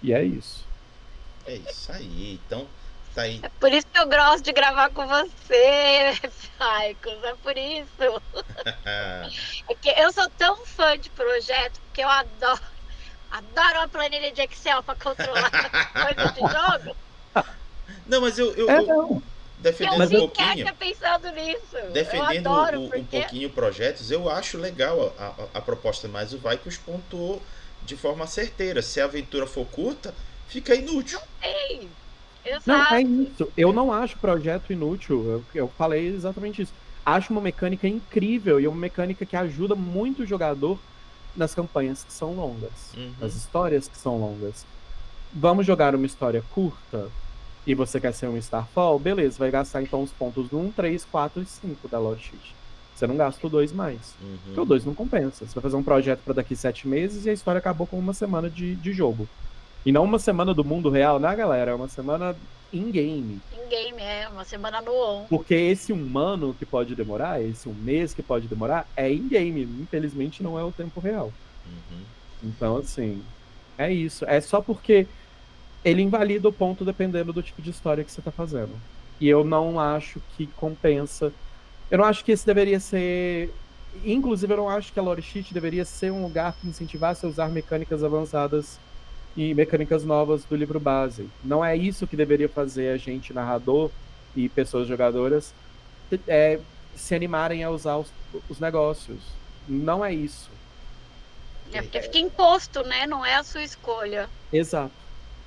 e é isso. É isso aí. Então, tá aí. É por isso que eu gosto de gravar com você, Saicos. É por isso. É que eu sou tão fã de projeto que eu adoro uma planilha de Excel para controlar coisa de jogo. Não, mas eu Não. defendendo um pouquinho. Pensando nisso. Defendendo eu adoro, um pouquinho projetos, eu acho legal a proposta, mas o Vaikos pontuou de forma certeira. Se a aventura for curta, fica inútil. Não, é isso. Eu não acho projeto inútil. Eu falei exatamente isso. Acho uma mecânica incrível e uma mecânica que ajuda muito o jogador nas campanhas que são longas, nas histórias que são longas. Vamos jogar uma história curta e você quer ser um Starfall? Beleza, vai gastar então os pontos no 1, 3, 4 e 5 da lore sheet. Você não gasta o 2 mais. Porque o 2 não compensa. Você vai fazer um projeto para daqui 7 meses e a história acabou com uma semana de jogo. E não uma semana do mundo real, né, galera? É uma semana in-game. In-game, uma semana no on. Porque esse humano que pode demorar, esse um mês que pode demorar, é in-game. Infelizmente não é o tempo real. Então, assim, é isso. É só porque ele invalida o ponto dependendo do tipo de história que você tá fazendo. E eu não acho que compensa. Eu não acho que esse deveria ser... Inclusive, eu não acho que a lore sheet deveria ser um lugar que incentivasse a usar mecânicas avançadas e mecânicas novas do livro base. Não é isso que deveria fazer a gente, narrador e pessoas jogadoras, se animarem a usar os negócios. Não é isso. Porque fica imposto, né? Não é a sua escolha. Exato.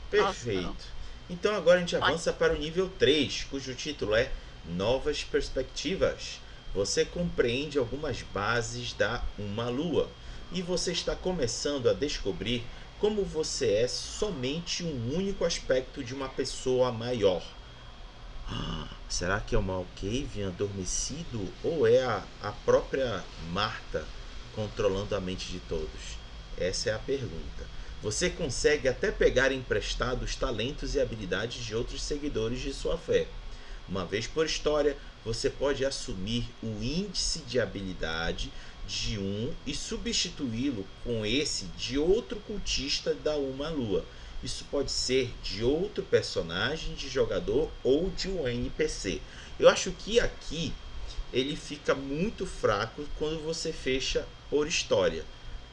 Perfeito. Nossa, então agora a gente avança para o nível 3, cujo título é Novas Perspectivas. Você compreende algumas bases da Uma Lua e você está começando a descobrir como você é somente um único aspecto de uma pessoa maior. Será que é o Malkavian adormecido ou é a própria Marta controlando a mente de todos? Essa é a pergunta. Você consegue até pegar emprestado os talentos e habilidades de outros seguidores de sua fé. Uma vez por história, você pode assumir o índice de habilidade de um e substituí-lo com esse de outro cultista da Uma Lua. Isso pode ser de outro personagem de jogador ou de um NPC. Eu acho que aqui ele fica muito fraco quando você fecha por história.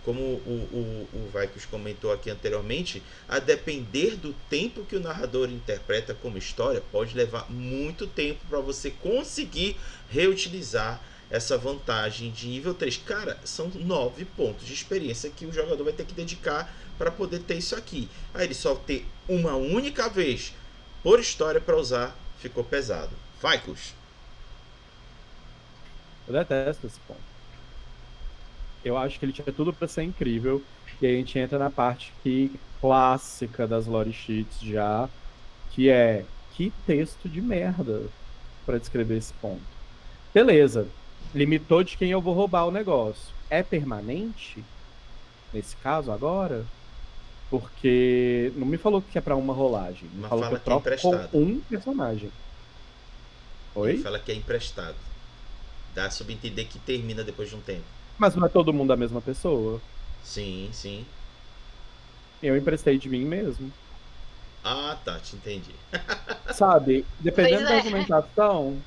Como o Vaikos comentou aqui anteriormente, a depender do tempo que o narrador interpreta como história, pode levar muito tempo para você conseguir reutilizar essa vantagem de nível 3. Cara, são 9 pontos de experiência que o jogador vai ter que dedicar para poder ter isso aqui. Aí ele só ter uma única vez por história para usar, ficou pesado. Vaikos. Eu detesto esse ponto. Eu acho que ele tinha tudo para ser incrível. E aí a gente entra na parte clássica das lore sheets já, que é que texto de merda para descrever esse ponto. Beleza, limitou de quem eu vou roubar o negócio. É permanente? Nesse caso agora? Porque não me falou que é para uma rolagem. Me falou que eu troco com um personagem. Oi? Ele fala que é emprestado. Dá a subentender que termina depois de um tempo. Mas não é todo mundo a mesma pessoa? Sim, sim. Eu emprestei de mim mesmo. Ah, tá, te entendi. Sabe, dependendo da argumentação,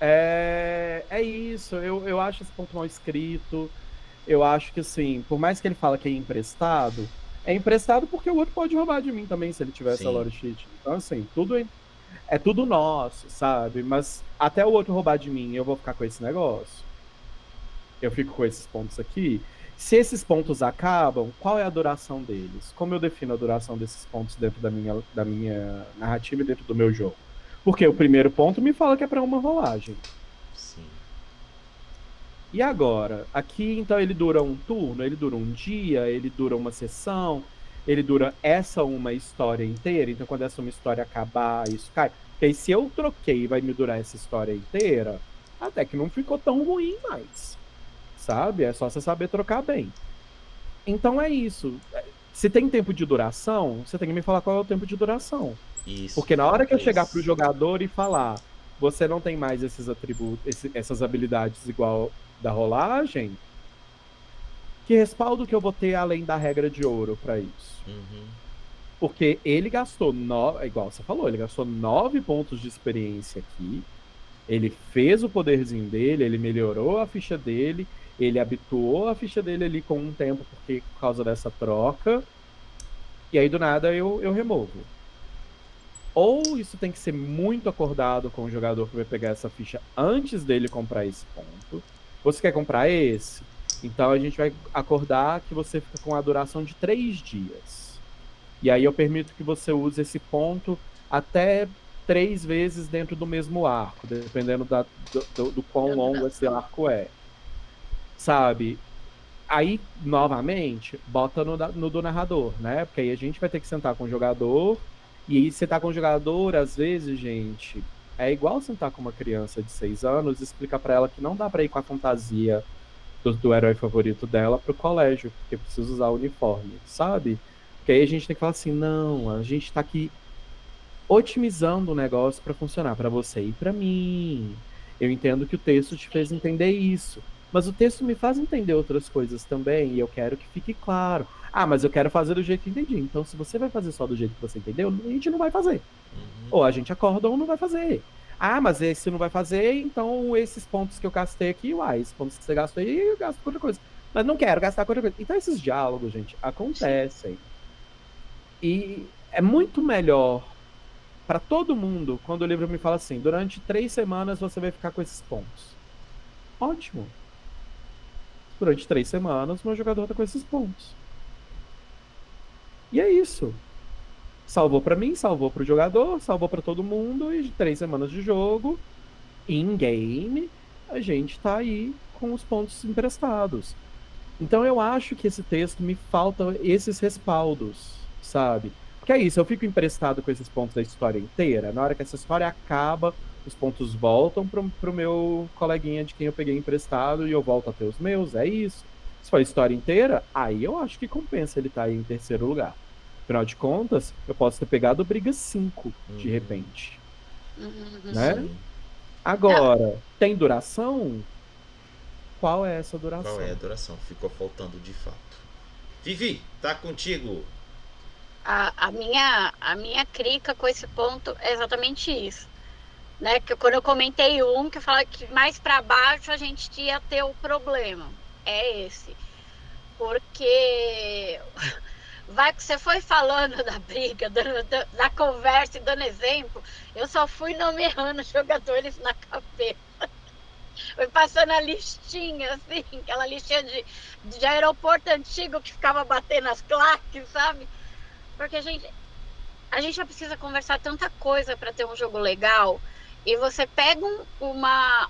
É isso, eu acho esse ponto mal escrito. Eu acho que, assim, por mais que ele fala que é emprestado porque o outro pode roubar de mim também, se ele tivesse a Sim. lore sheet. Então, assim, é tudo nosso, sabe? Mas até o outro roubar de mim, eu vou ficar com esse negócio. Eu fico com esses pontos aqui. Se esses pontos acabam, qual é a duração deles? Como eu defino a duração desses pontos dentro da minha narrativa e dentro do meu jogo? Porque o primeiro ponto me fala que é para uma rolagem. Sim. E agora? Aqui, então, ele dura um turno, ele dura um dia, ele dura uma sessão, ele dura essa uma história inteira. Então, quando essa uma história acabar, isso cai. Porque aí, se eu troquei e vai me durar essa história inteira, até que não ficou tão ruim mais. Sabe? É só você saber trocar bem. Então é isso. Se tem tempo de duração, você tem que me falar qual é o tempo de duração. Isso, Porque na hora que falta eu chegar pro isso. jogador e falar, você não tem mais esses atributos, essas habilidades igual da rolagem, que respaldo que eu vou ter além da regra de ouro para isso? Uhum. Porque ele gastou, igual você falou, ele gastou 9 pontos de experiência aqui. Ele fez o poderzinho dele, ele melhorou a ficha dele, ele habituou a ficha dele ali com um tempo por causa dessa troca. E aí, do nada, eu removo. Ou isso tem que ser muito acordado com o jogador que vai pegar essa ficha antes dele comprar esse ponto. Você quer comprar esse? Então a gente vai acordar que você fica com a duração de 3 dias. E aí eu permito que você use esse ponto até 3 vezes dentro do mesmo arco, dependendo do quão Da longo esse duração. arco é. Sabe? Aí, novamente, bota no do narrador, né? Porque aí a gente vai ter que sentar com o jogador. E aí, sentar com o jogador, às vezes, gente, é igual sentar com uma criança de 6 anos e explicar pra ela que não dá pra ir com a fantasia do herói favorito dela pro colégio, porque precisa usar o uniforme, sabe? Porque aí a gente tem que falar assim: não, a gente tá aqui otimizando o negócio para funcionar para você e para mim. Eu entendo que o texto te fez entender isso, mas o texto me faz entender outras coisas também e eu quero que fique claro. Ah, mas eu quero fazer do jeito que entendi. Então, se você vai fazer só do jeito que você entendeu, a gente não vai fazer. Uhum. Ou a gente acorda ou não vai fazer. Ah, mas esse não vai fazer, então esses pontos que eu gastei aqui, uai, esses pontos que você gastou aí, eu gasto com outra coisa. Mas não quero gastar com outra coisa. Então, esses diálogos, gente, Sim. acontecem. E é muito melhor para todo mundo quando o livro me fala assim: durante 3 semanas você vai ficar com esses pontos. Ótimo. Durante 3 semanas, meu jogador tá com esses pontos. E é isso. Salvou para mim, salvou para o jogador, salvou para todo mundo. E de 3 semanas de jogo, in-game, a gente tá aí com os pontos emprestados. Então eu acho que esse texto me falta esses respaldos, sabe? Porque é isso, eu fico emprestado com esses pontos da história inteira. Na hora que essa história acaba, os pontos voltam pro meu coleguinha de quem eu peguei emprestado e eu volto a ter os meus, é isso. Se for a história inteira, aí eu acho que compensa ele estar aí em terceiro lugar. Afinal de contas, eu posso ter pegado o Briga 5 de Uhum. repente, né? Uhum. Sim. Não, Agora, tem duração? Qual é essa Qual é a duração? duração? Ficou faltando de fato. Vivi, tá contigo. a minha crica com esse ponto é exatamente isso. Né? Que quando eu comentei que eu falei que mais para baixo a gente ia ter o problema. É esse. Porque vai que você foi falando da briga, da conversa e dando exemplo, eu só fui nomeando jogadores na cabeça. Foi passando a listinha, assim, aquela listinha de aeroporto antigo que ficava batendo as claques, sabe? Porque a gente já precisa conversar tanta coisa para ter um jogo legal. E você pega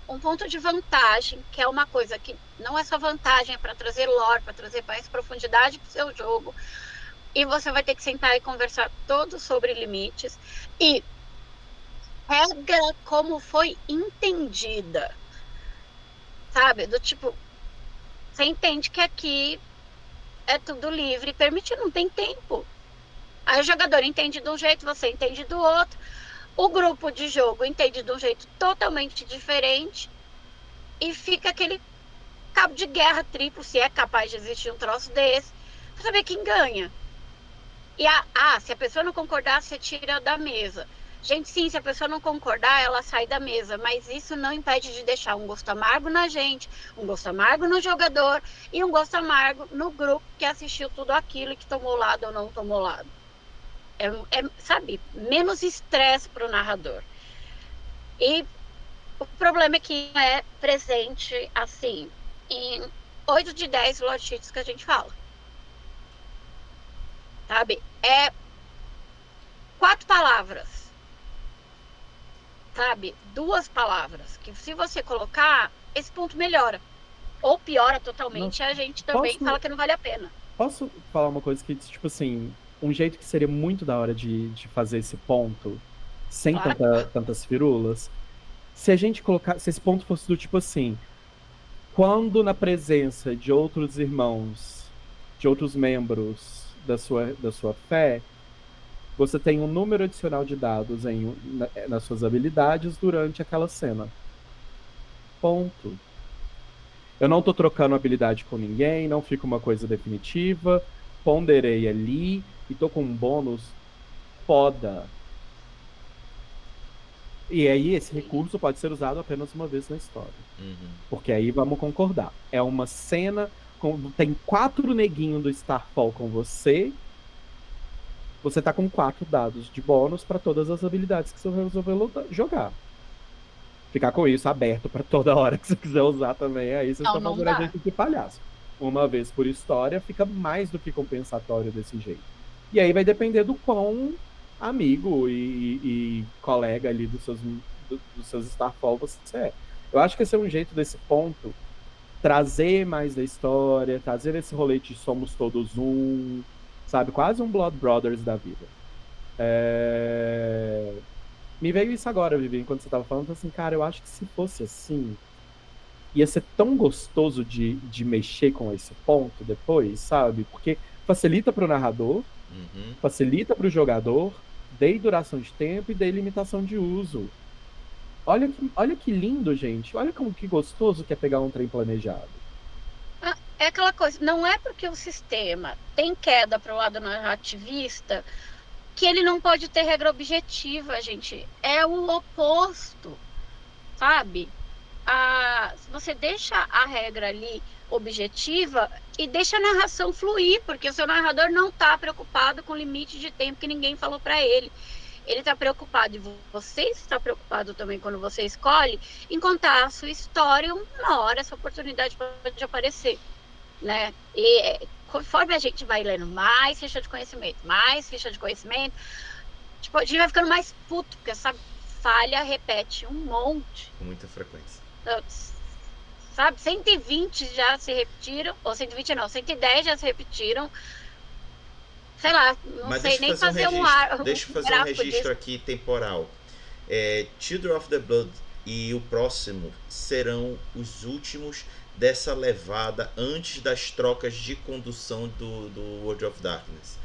um ponto de vantagem, que é uma coisa que não é só vantagem, é para trazer lore, para trazer mais profundidade para o seu jogo. E você vai ter que sentar e conversar todo sobre limites. E regra como foi entendida, sabe? Do tipo, você entende que aqui é tudo livre e permitido, não tem tempo. Aí o jogador entende de um jeito, você entende do outro. O grupo de jogo entende de um jeito totalmente diferente e fica aquele cabo de guerra triplo, se é capaz de existir um troço desse, pra saber quem ganha. E se a pessoa não concordar, você tira da mesa. Gente, sim, se a pessoa não concordar, ela sai da mesa, mas isso não impede de deixar um gosto amargo na gente, um gosto amargo no jogador e um gosto amargo no grupo que assistiu tudo aquilo e que tomou lado ou não tomou lado. Sabe, menos estresse para o narrador. E o problema é que não é presente, assim, em 8 de 10 lore sheets que a gente fala. Sabe? É 4 palavras. Sabe? 2 palavras. Que se você colocar, esse ponto melhora. Ou piora totalmente, Não, a gente também posso- fala que não vale a pena. Posso falar uma coisa que, tipo assim, um jeito que seria muito da hora de fazer esse ponto, sem Claro. tantas firulas, se a gente colocar, se esse ponto fosse do tipo assim, quando na presença de outros irmãos, de outros membros da sua fé, você tem um número adicional de dados nas suas habilidades durante aquela cena. Ponto. Eu não tô trocando habilidade com ninguém, não fica uma coisa definitiva. Ponderei ali e tô com um bônus foda. E aí esse recurso pode ser usado apenas uma vez na história. Uhum. Porque aí vamos concordar. É uma cena tem 4 neguinhos do Starfall com você. Você tá com 4 dados de bônus para todas as habilidades que você resolver jogar. Ficar com isso aberto para toda hora que você quiser usar também. Aí vocês estão Não fazendo a dá. gente de palhaço. Uma vez por história, fica mais do que compensatório desse jeito. E aí vai depender do quão amigo e colega ali dos seus Starfall você é. Eu acho que esse é um jeito desse ponto trazer mais da história, trazer esse rolê de somos todos um, sabe? Quase um Blood Brothers da vida. Me veio isso agora, Vivi, enquanto você tava falando, assim, cara, eu acho que se fosse assim, ia ser tão gostoso de mexer com esse ponto depois, sabe? Porque facilita pro narrador, Uhum. facilita pro jogador, dei duração de tempo e dei limitação de uso. Olha que lindo, gente. Olha como que gostoso que é pegar um trem planejado. É aquela coisa, não é porque o sistema tem queda para o lado narrativista que ele não pode ter regra objetiva, gente. É o oposto, sabe? Se você deixa a regra ali objetiva e deixa a narração fluir, porque o seu narrador não está preocupado com o limite de tempo que ninguém falou para ele. Ele está preocupado, e você está preocupado também quando você escolhe, em contar a sua história. Uma hora essa oportunidade pode aparecer, né? E conforme a gente vai lendo mais ficha de conhecimento, tipo, a gente vai ficando mais puto, porque essa falha repete um monte. Com muita frequência. Sabe, 120 já se repetiram, ou 120 não, 110 já se repetiram. Sei lá, não Mas sei deixa eu nem fazer fazer um um registro. Deixa eu fazer um gráfico registro disso. aqui temporal. Children of the Blood e o próximo serão os últimos dessa levada antes das trocas de condução do World of Darkness.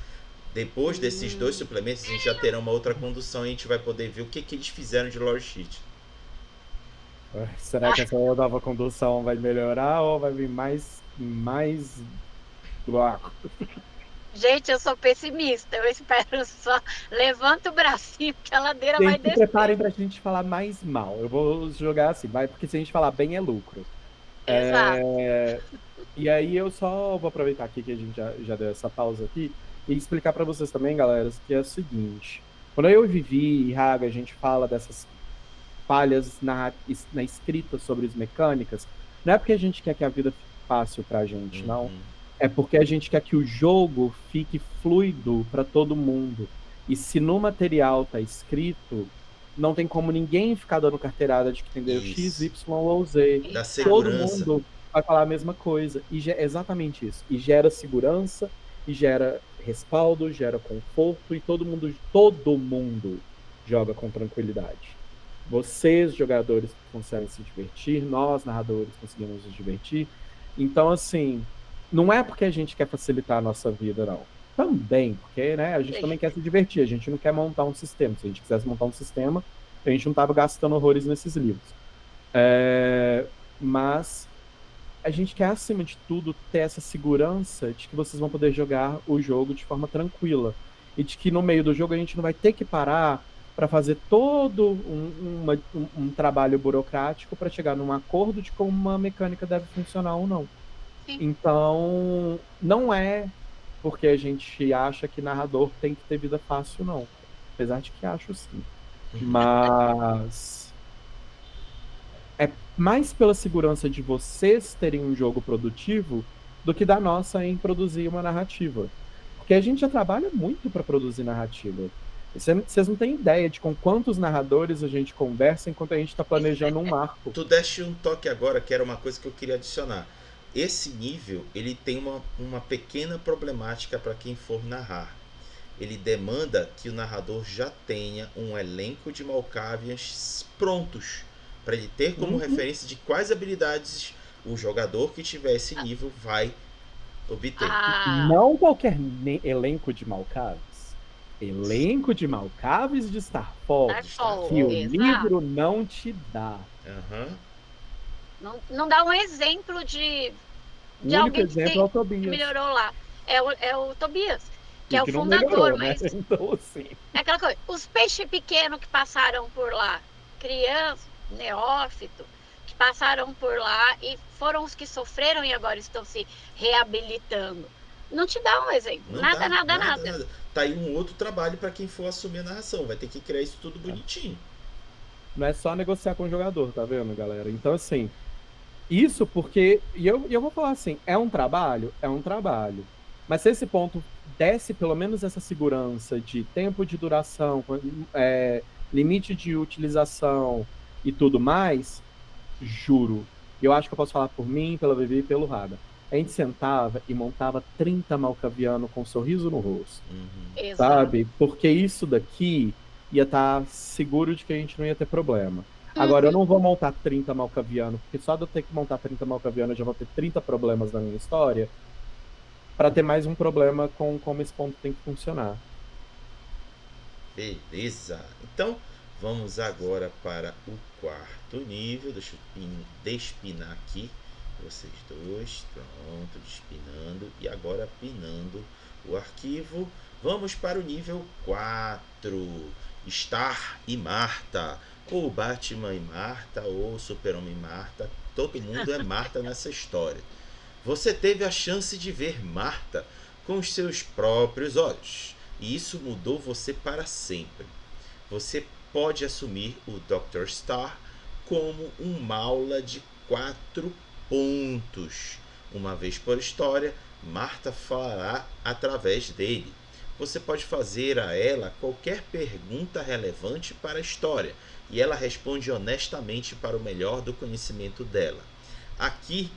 Depois desses 2 suplementos, a gente já terá uma outra condução e a gente vai poder ver o que eles fizeram de lore sheet. Será que essa nova condução vai melhorar ou vai vir mais... Gente, eu sou pessimista. Eu espero só. Levanta o bracinho que a ladeira vai Se descer. preparem pra gente falar mais mal. Eu vou jogar assim, porque se a gente falar bem é lucro. Exato. E aí eu só vou aproveitar aqui que a gente já deu essa pausa aqui e explicar pra vocês também, galera, que é o seguinte. Quando eu e Vivi e Raga, a gente fala dessas falhas na escrita sobre as mecânicas, não é porque a gente quer que a vida fique fácil pra gente, não. É porque a gente quer que o jogo fique fluido para todo mundo. E se no material tá escrito, não tem como ninguém ficar dando carteirada de que entendeu X, Y ou Z. Da Todo segurança. mundo vai falar a mesma coisa. E é exatamente isso. E gera segurança, e gera respaldo, gera conforto, e todo mundo joga com tranquilidade. Vocês, jogadores, conseguem se divertir, nós, narradores, conseguimos nos divertir. Então, assim, não é porque a gente quer facilitar a nossa vida, não. Também, porque, né, a gente também quer se divertir, a gente não quer montar um sistema. Se a gente quisesse montar um sistema, a gente não estava gastando horrores nesses livros. Mas a gente quer, acima de tudo, ter essa segurança de que vocês vão poder jogar o jogo de forma tranquila. E de que no meio do jogo a gente não vai ter que parar para fazer todo um trabalho burocrático para chegar num acordo de como uma mecânica deve funcionar ou não. Sim. Então, não é porque a gente acha que narrador tem que ter vida fácil, não. Apesar de que acho sim. Mas é mais pela segurança de vocês terem um jogo produtivo do que da nossa em produzir uma narrativa. Porque a gente já trabalha muito para produzir narrativa. Vocês não têm ideia de com quantos narradores a gente conversa enquanto a gente está planejando um arco. Tu deste um toque agora que era uma coisa que eu queria adicionar. Esse nível, ele tem uma pequena problemática para quem for narrar. Ele demanda que o narrador já tenha um elenco de Malkavians prontos, para ele ter como referência de quais habilidades o jogador que tiver esse nível vai obter. Não qualquer elenco de Malkavis. Elenco de Malkavis de Starfall, que o livro não te dá. Não dá um exemplo de alguém que melhorou lá. É o Tobias, que é o fundador, melhorou, mas né? Então, assim... é aquela coisa. Os peixes pequenos que passaram por lá, criança, neófito, que passaram por lá e foram os que sofreram e agora estão se reabilitando. Não te dá um exemplo. Não Nada. Tá aí um outro trabalho para quem for assumir a narração. Vai ter que criar isso tudo bonitinho. Não é só negociar com o jogador, tá vendo, galera? Então, assim, isso porque... E eu vou falar assim, é um trabalho? É um trabalho. Mas se esse ponto desse pelo menos essa segurança de tempo de duração, limite de utilização e tudo mais, juro. Eu acho que eu posso falar por mim, pela Vivi e pelo Rada. A gente sentava e montava 30 malcaviano com um sorriso no rosto. Sabe? Porque isso daqui ia estar seguro de que a gente não ia ter problema. Agora, eu não vou montar 30 malcaviano, porque só de eu ter que montar 30 malcaviano eu já vou ter 30 problemas na minha história, para ter mais um problema com como esse ponto tem que funcionar. Beleza. Então, vamos agora para o quarto nível. Deixa eu despinar aqui. Vocês dois. Pronto, despinando. E agora pinando o arquivo. Vamos para o nível 4. Star e Marta. Ou Batman e Marta, ou Super-Homem e Marta. Todo mundo é Marta nessa história. Você teve a chance de ver Marta com os seus próprios olhos. E isso mudou você para sempre. Você pode assumir o Dr. Star como um Maula de 4 pontos. Uma vez por história, Marta falará através dele. Você pode fazer a ela qualquer pergunta relevante para a história, e ela responde honestamente para o melhor do conhecimento dela. Aqui,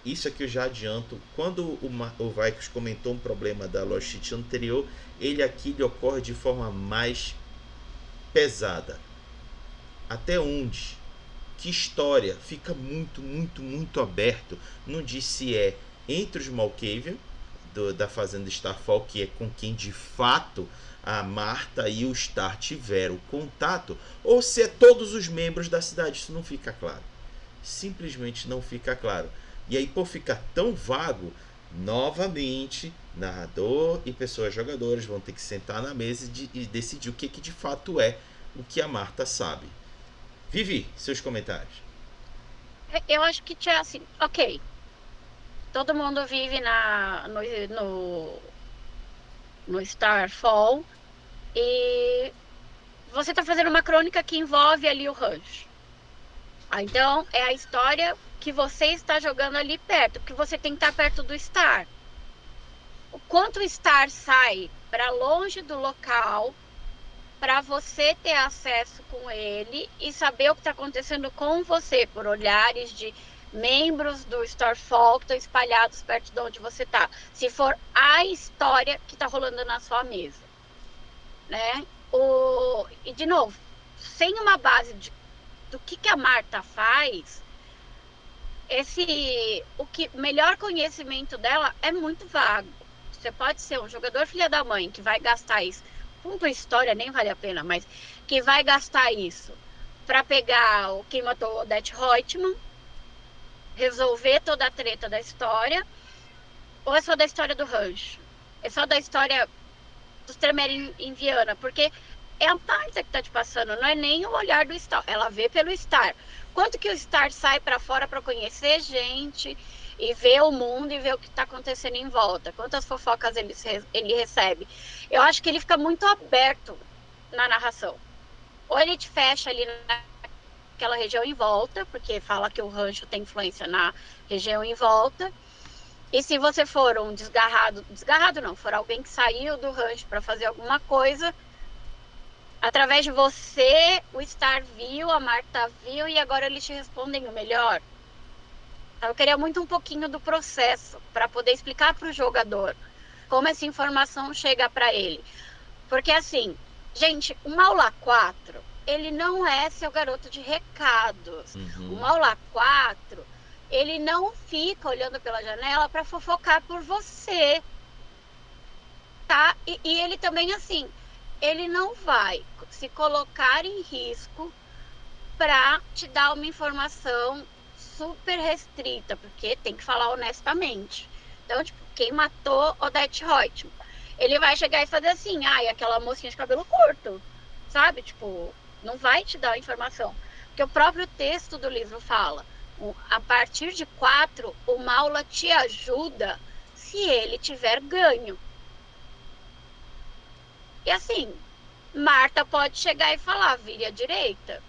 isso aqui eu já adianto, quando o Vicus comentou um problema da Lore Sheet anterior, ele aqui lhe ocorre de forma mais pesada. Até onde? Que história? Fica muito aberto. Não diz se é entre os Malkavian da Fazenda Starfall, que é com quem de fato a Marta e o Star tiveram contato, ou se é todos os membros da cidade. Isso não fica claro. Simplesmente não fica claro. E aí, por ficar tão vago, novamente, narrador e pessoas jogadoras vão ter que sentar na mesa e decidir o que de fato é o que a Marta sabe. Vivi, seus comentários. Eu acho que tinha assim, ok. Todo mundo vive no Starfall e você está fazendo uma crônica que envolve ali o rancho. Então, é a história que você está jogando ali perto, porque você tem que estar perto do Star. O quanto o Star sai para longe do local para você ter acesso com ele e saber o que está acontecendo com você, por olhares de membros do Starfall que estão espalhados perto de onde você está. Se for a história que está rolando na sua mesa, né? E de novo, sem uma base do que a Marta faz, o melhor conhecimento dela é muito vago. Você pode ser um jogador filha da mãe que vai gastar isso, ponto história nem vale a pena, mas que vai gastar isso para pegar quem matou o Odette Reutemann, resolver toda a treta da história, ou é só da história do rancho? É só da história dos Tremere em Viana? Porque É a Marta que tá te passando, não é nem o olhar do Star. Ela vê pelo Star. Quanto que o Star sai para fora para conhecer gente e ver o mundo e ver o que tá acontecendo em volta? Quantas fofocas ele recebe? Eu acho que ele fica muito aberto na narração. Ou ele te fecha ali naquela região em volta, porque fala que o rancho tem influência na região em volta. E se você for um desgarrado não, for alguém que saiu do rancho para fazer alguma coisa, através de você, o Star viu, a Marta viu e agora eles te respondem o melhor. Eu queria muito um pouquinho do processo para poder explicar para o jogador como essa informação chega para ele. Porque assim, gente, o Maula 4, ele não é seu garoto de recados. Uhum. O Maula 4, ele não fica olhando pela janela para fofocar por você. Tá? E ele também, assim, ele não vai se colocar em risco para te dar uma informação super restrita, porque tem que falar honestamente. Então, tipo, quem matou Odete Roitman? Ele vai chegar e fazer assim, ai, aquela mocinha de cabelo curto, sabe? Tipo, não vai te dar a informação. Porque o próprio texto do livro fala, a partir de 4, o Maula te ajuda se ele tiver ganho. E assim, Marta pode chegar e falar, vire à direita.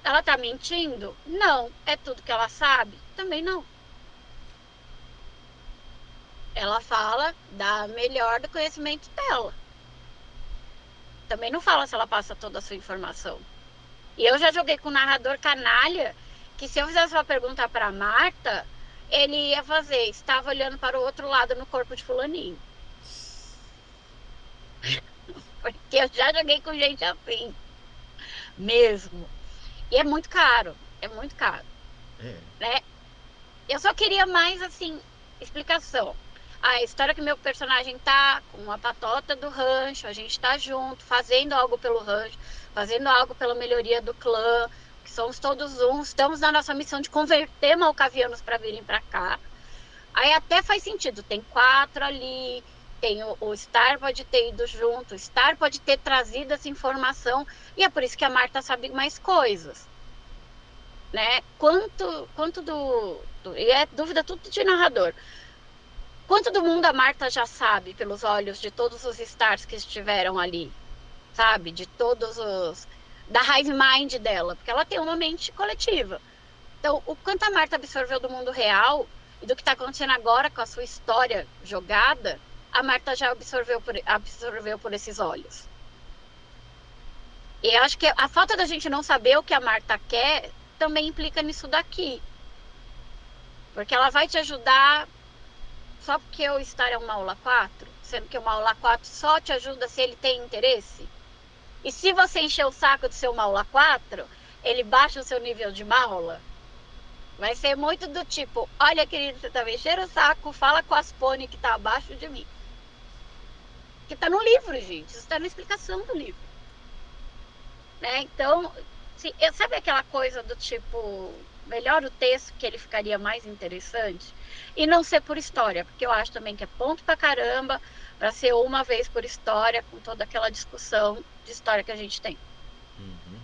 Ela tá mentindo? Não. É tudo que ela sabe? Também não. Ela fala da melhor do conhecimento dela. Também não fala se ela passa toda a sua informação. E eu já joguei com um narrador canalha, que se eu fizesse uma pergunta pra Marta, ele ia fazer, estava olhando para o outro lado no corpo de fulaninho. Porque eu já joguei com gente assim. Mesmo. E é muito caro. É muito caro. Né? Eu só queria mais, assim, explicação. A história que meu personagem tá com a patota do rancho, a gente tá junto, fazendo algo pelo rancho, fazendo algo pela melhoria do clã, que somos todos uns, estamos na nossa missão de converter malcavianos para virem para cá. Aí até faz sentido, tem 4 ali, tem o Star pode ter ido junto, o Star pode ter trazido essa informação, e é por isso que a Marta sabe mais coisas. Né? Quanto e é dúvida tudo de narrador. Quanto do mundo a Marta já sabe pelos olhos de todos os Stars que estiveram ali, sabe? De todos os da hive mind dela, porque ela tem uma mente coletiva. Então, o quanto a Marta absorveu do mundo real e do que está acontecendo agora com a sua história jogada, a Marta já absorveu por esses olhos. E eu acho que a falta da gente não saber o que a Marta quer também implica nisso daqui. Porque ela vai te ajudar só porque o Star é uma aula 4, sendo que uma aula 4 só te ajuda se ele tem interesse. E se você encher o saco de ser uma aula 4, ele baixa o seu nível de maula. Vai ser muito do tipo, olha querido, você tá me enchendo o saco, fala com as pônei que tá abaixo de mim. Que tá no livro, gente, isso tá na explicação do livro. Né? Então, sabe aquela coisa do tipo, melhor o texto que ele ficaria mais interessante? E não ser por história, porque eu acho também que é ponto pra caramba pra ser uma vez por história, com toda aquela discussão de história que a gente tem. Uhum.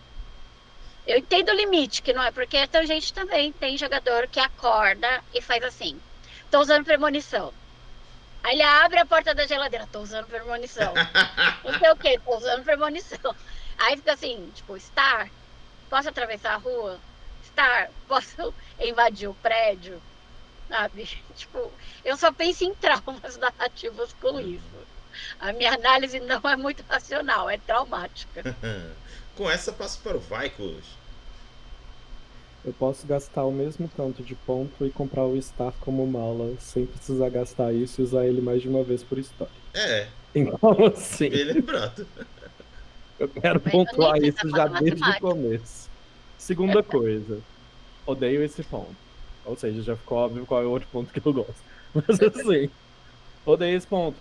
Eu entendo o limite, que não é porque tem gente também, tem jogador que acorda e faz assim, tô usando premonição. Aí ele abre a porta da geladeira, tô usando premonição. Não sei o que, tô usando premonição. Aí fica assim, tipo, Star, posso atravessar a rua? Star, posso invadir o prédio? Sabe? Tipo, eu só penso em traumas narrativos com isso. A minha análise não é muito racional, é traumática. Com essa, passo para o Vaicos. Eu posso gastar o mesmo tanto de ponto e comprar o Star como mala, sem precisar gastar isso e usar ele mais de uma vez por história. Então, assim, bem lembrado. Eu quero pontuar isso já desde o começo. Segunda coisa, odeio esse ponto. Ou seja, já ficou óbvio qual é o outro ponto que eu gosto. Mas assim, odeio esse ponto.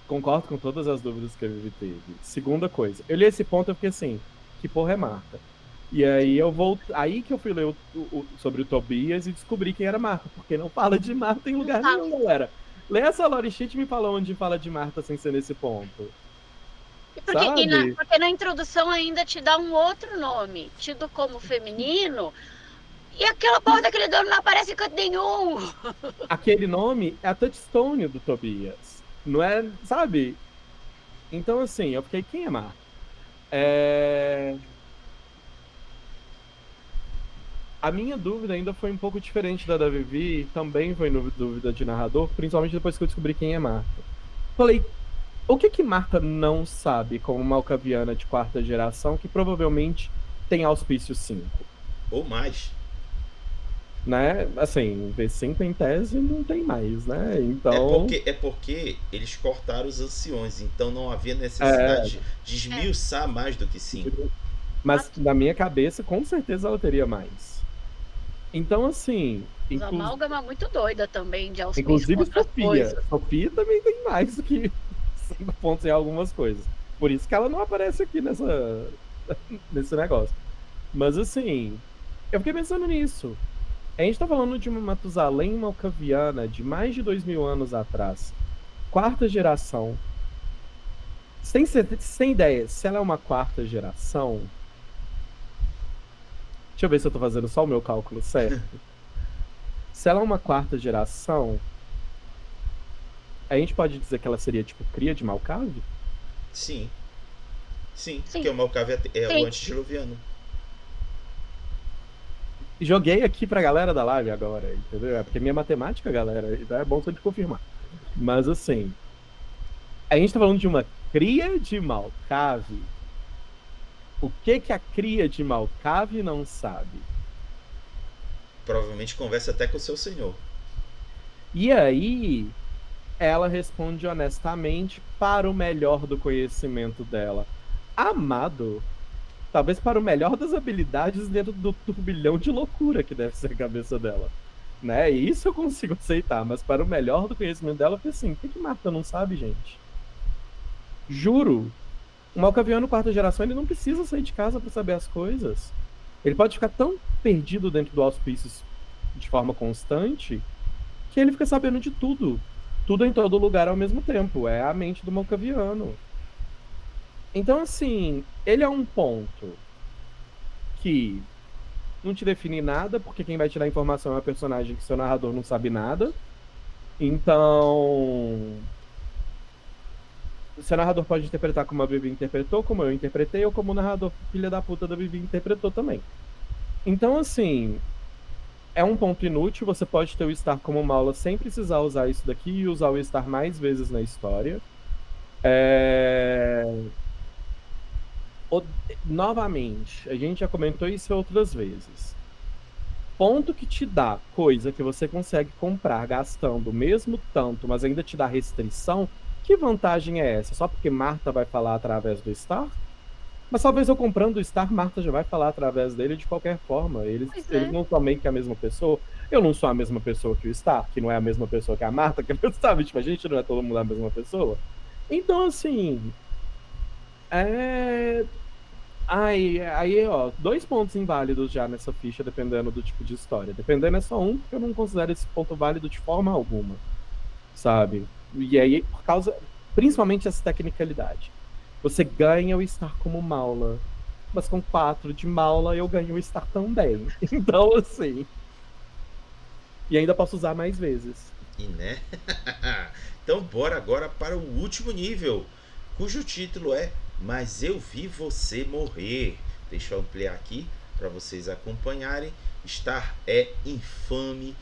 Concordo com todas as dúvidas que a Vivi teve. Segunda coisa, eu li esse ponto e fiquei assim, que porra é Marta? E aí aí que eu fui ler sobre o Tobias e descobri quem era Marta, porque não fala de Marta em lugar nenhum, galera. Lê essa lore sheet e me fala onde fala de Marta sem ser nesse ponto. sabe? Porque na introdução ainda te dá um outro nome, tido como feminino, e aquela porra daquele dono não aparece em canto nenhum. Aquele nome é a Touchstone do Tobias. Não é, sabe? Então, assim, eu fiquei, quem é Marta? É... A minha dúvida ainda foi um pouco diferente da Vivi, também foi dúvida de narrador, principalmente depois que eu descobri quem é Marta. Falei, o que que Marta não sabe como uma Malkaviana de quarta geração que provavelmente tem auspício 5, Ou mais. né? Assim, V5 em tese não tem mais, né? É Então, porque, é porque eles cortaram os anciões, então não havia é, necessidade de esmiuçar mais do que 5. mas na minha cabeça, com certeza ela teria mais. Então, assim, Os amálgama muito doida também de auspício com inclusive outras Sofia. coisas. Sofia também tem mais do que 5 pontos em algumas coisas. Por isso que ela não aparece aqui nesse negócio. Mas, assim, eu fiquei pensando nisso. A gente tá falando de uma Matusalém malcaviana de mais de 2.000 anos atrás. Quarta geração. Sem ideia, se ela é uma quarta geração. Deixa eu ver se eu tô fazendo só o meu cálculo certo. Se ela é uma quarta geração, a gente pode dizer que ela seria tipo cria de Malcave? Sim, sim, Sim, porque o Malcave é o sim. antediluviano. Joguei aqui pra galera da live agora, entendeu? É porque minha matemática, galera, então é bom sempre confirmar. Mas assim, a gente tá falando de uma cria de Malcave. O que que a cria de Malcave não sabe? Provavelmente conversa até com o seu senhor. E aí, ela responde honestamente para o melhor do conhecimento dela. Amado, talvez para o melhor das habilidades dentro do turbilhão de loucura que deve ser a cabeça dela. Né? E isso eu consigo aceitar, mas para o melhor do conhecimento dela, eu falei assim: o que que Marta não sabe, gente? Juro, o Malcaviano quarta geração, ele não precisa sair de casa para saber as coisas. Ele pode ficar tão perdido dentro do auspícios de forma constante que ele fica sabendo de tudo. Tudo em todo lugar ao mesmo tempo. É a mente do Malcaviano. Então, assim, ele é um ponto que não te define nada, porque quem vai te dar informação é o personagem que seu narrador não sabe nada. Então, o seu narrador pode interpretar como a Vivi interpretou, como eu interpretei, ou como o narrador filha da puta da Vivi interpretou também. Então, assim, é um ponto inútil. Você pode ter o Star como uma aula sem precisar usar isso daqui e usar o Star mais vezes na história. É... o- Novamente, a gente já comentou isso outras vezes. Ponto que te dá coisa que você consegue comprar gastando o mesmo tanto, mas ainda te dá restrição. Que vantagem é essa? Só porque Marta vai falar através do Star? Mas talvez eu comprando o Star, Marta já vai falar através dele de qualquer forma. Eles, Pois eles é. não são meio que a mesma pessoa. Eu não sou a mesma pessoa que o Star, que não é a mesma pessoa que a Marta, que sabe? Tipo, a gente não é todo mundo a mesma pessoa. Então, assim. É. Aí, ó, 2 pontos inválidos já nessa ficha, dependendo do tipo de história. Dependendo é só um, porque eu não considero esse ponto válido de forma alguma, sabe? E aí, por causa, principalmente essa tecnicalidade. Você ganha o Star como Maula, mas com 4 de Maula eu ganho o Star também. Então, assim. E ainda posso usar mais vezes. E né? Então bora agora para o último nível, cujo título é Mas Eu Vi Você Morrer. Deixa eu ampliar aqui para vocês acompanharem. Star é infame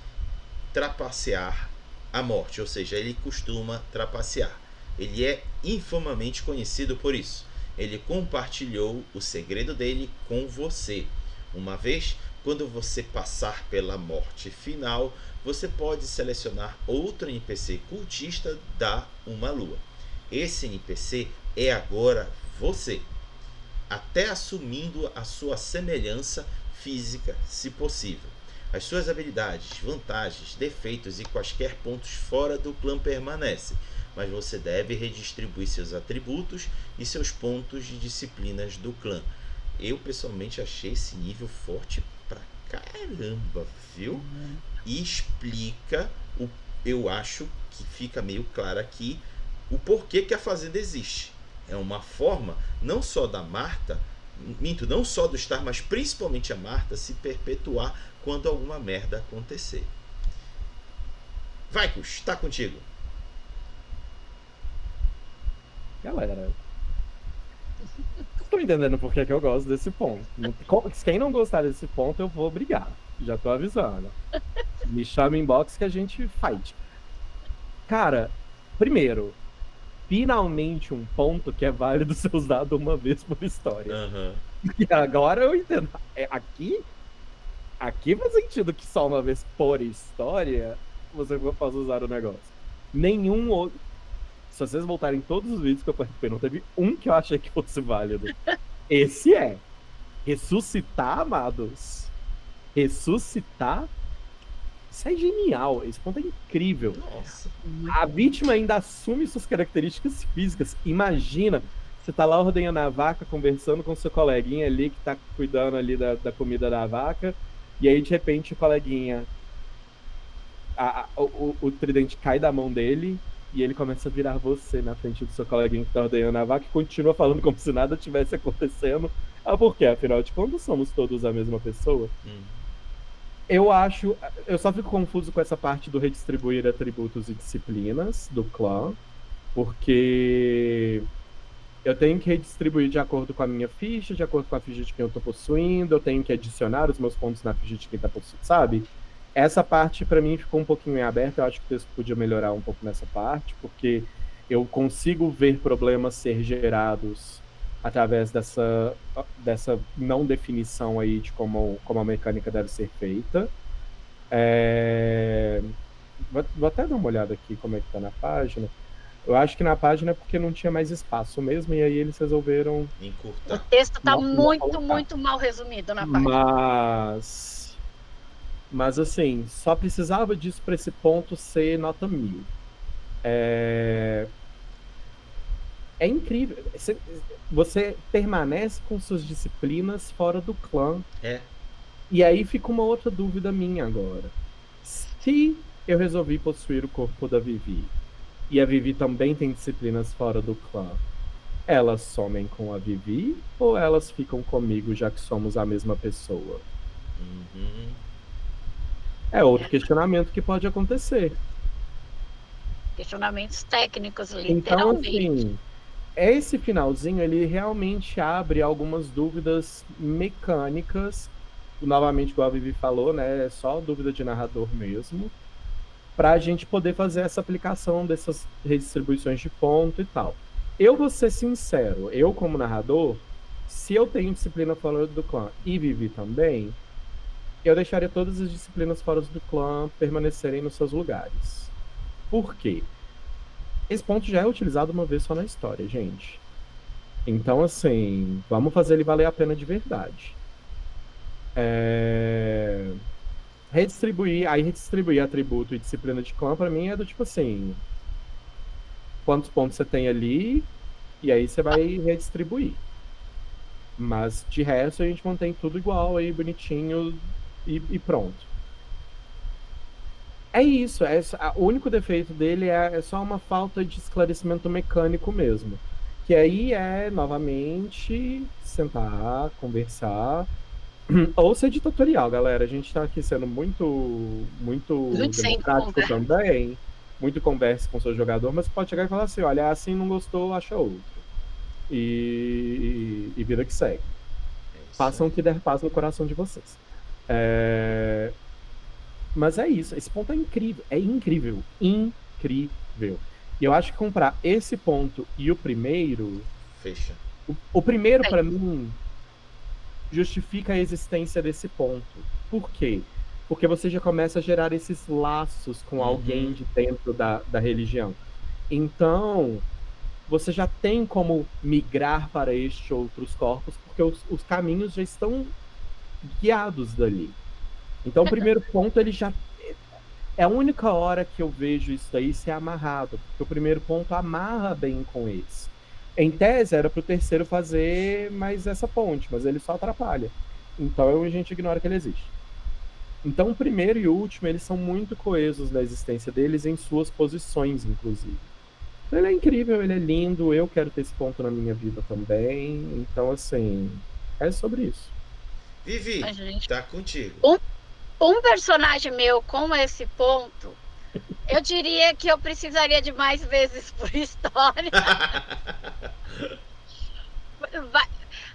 trapacear a morte, ou seja, ele costuma trapacear. Ele é infamamente conhecido por isso. Ele compartilhou o segredo dele com você. Uma vez, quando você passar pela morte final, você pode selecionar outro NPC cultista da Uma Lua. Esse NPC é agora você, até assumindo a sua semelhança física, se possível. As suas habilidades, vantagens, defeitos e quaisquer pontos fora do clã permanecem, mas você deve redistribuir seus atributos e seus pontos de disciplinas do clã. Eu pessoalmente achei esse nível forte pra caramba, viu? E explica, eu acho que fica meio claro aqui, o porquê que a fazenda existe. É uma forma, não só da Marta, não só do Star, mas principalmente a Marta se perpetuar quando alguma merda acontecer. Vai, Cus, tá contigo. Galera, tô entendendo por que eu gosto desse ponto. Quem não gostar desse ponto, eu vou brigar. Já tô avisando. Me chama em box que a gente fight. Cara, primeiro, finalmente um ponto que é válido ser usado uma vez por história. Uhum. E agora eu entendo. Aqui faz sentido que só uma vez por história você possa usar o negócio. Nenhum outro. Se vocês voltarem todos os vídeos que eu participei, não teve um que eu achei que fosse válido. Esse é. Ressuscitar, amados. Ressuscitar. Isso é genial. Esse ponto é incrível. Nossa. A vítima ainda assume suas características físicas. Imagina, você tá lá ordenhando a vaca, conversando com seu coleguinha ali, que tá cuidando ali da comida da vaca, e aí de repente o coleguinha, o tridente cai da mão dele, e ele começa a virar você na frente do seu coleguinha que tá ordenhando a vaca, e continua falando como se nada tivesse acontecendo. Por quê? Afinal de contas, somos todos a mesma pessoa. Eu só fico confuso com essa parte do redistribuir atributos e disciplinas do clã, porque eu tenho que redistribuir de acordo com a minha ficha, de acordo com a ficha de quem eu tô possuindo, eu tenho que adicionar os meus pontos na ficha de quem tá possuindo, sabe? Essa parte pra mim ficou um pouquinho em aberto, eu acho que o texto podia melhorar um pouco nessa parte, porque eu consigo ver problemas ser gerados através dessa não definição aí de como a mecânica deve ser feita. Vou até dar uma olhada aqui como é que tá na página. Eu acho que na página é porque não tinha mais espaço mesmo, e aí eles resolveram encurtar. O texto tá Não muito, colocar. muito mal resumido na página. Mas assim, só precisava disso para esse ponto ser nota 1000. É incrível. Você permanece com suas disciplinas fora do clã. E aí fica uma outra dúvida minha agora. Se eu resolvi possuir o corpo da Vivi, e a Vivi também tem disciplinas fora do clã, elas somem com a Vivi ou elas ficam comigo, já que somos a mesma pessoa? É outro questionamento que pode acontecer. Questionamentos técnicos, Então, literalmente. assim, esse finalzinho, ele realmente abre algumas dúvidas mecânicas. Novamente, igual a Vivi falou, né? É só dúvida de narrador mesmo, para a gente poder fazer essa aplicação dessas redistribuições de ponto e tal. Eu vou ser sincero, eu como narrador, se eu tenho disciplina fora do clã e Vivi também, eu deixaria todas as disciplinas fora do clã permanecerem nos seus lugares. Por quê? Esse ponto já é utilizado uma vez só na história, gente. Então, assim, vamos fazer ele valer a pena de verdade. Redistribuir atributo e disciplina de clã, pra mim, é do tipo assim, quantos pontos você tem ali, e aí você vai redistribuir. Mas, de resto, a gente mantém tudo igual aí, bonitinho, e pronto. É isso, o único defeito dele é só uma falta de esclarecimento mecânico mesmo. Que aí é, novamente, sentar, conversar, ou ser de tutorial, galera. A gente tá aqui sendo muito democrático também, muito conversa com o seu jogador, mas pode chegar e falar assim, olha, assim não gostou, acha outro. E vida que segue. Façam o que der paz no coração de vocês. Mas é isso, esse ponto é incrível, incrível. E eu acho que comprar esse ponto e o primeiro... Fecha. O primeiro, pra mim, justifica a existência desse ponto. Por quê? Porque você já começa a gerar esses laços com alguém de dentro da religião. Então, você já tem como migrar para estes outros corpos, porque os caminhos já estão guiados dali. Então, o primeiro ponto, ele já... É a única hora que eu vejo isso aí ser amarrado, porque o primeiro ponto amarra bem com esse. Em tese, era para o terceiro fazer mais essa ponte, mas ele só atrapalha. Então, a gente ignora que ele existe. Então, o primeiro e o último, eles são muito coesos na existência deles, em suas posições, inclusive. Ele é incrível, ele é lindo, eu quero ter esse ponto na minha vida também. Então, assim, é sobre isso. Vivi, A gente, tá contigo. um, um personagem meu com esse ponto, eu diria que eu precisaria de mais vezes por história. Vai-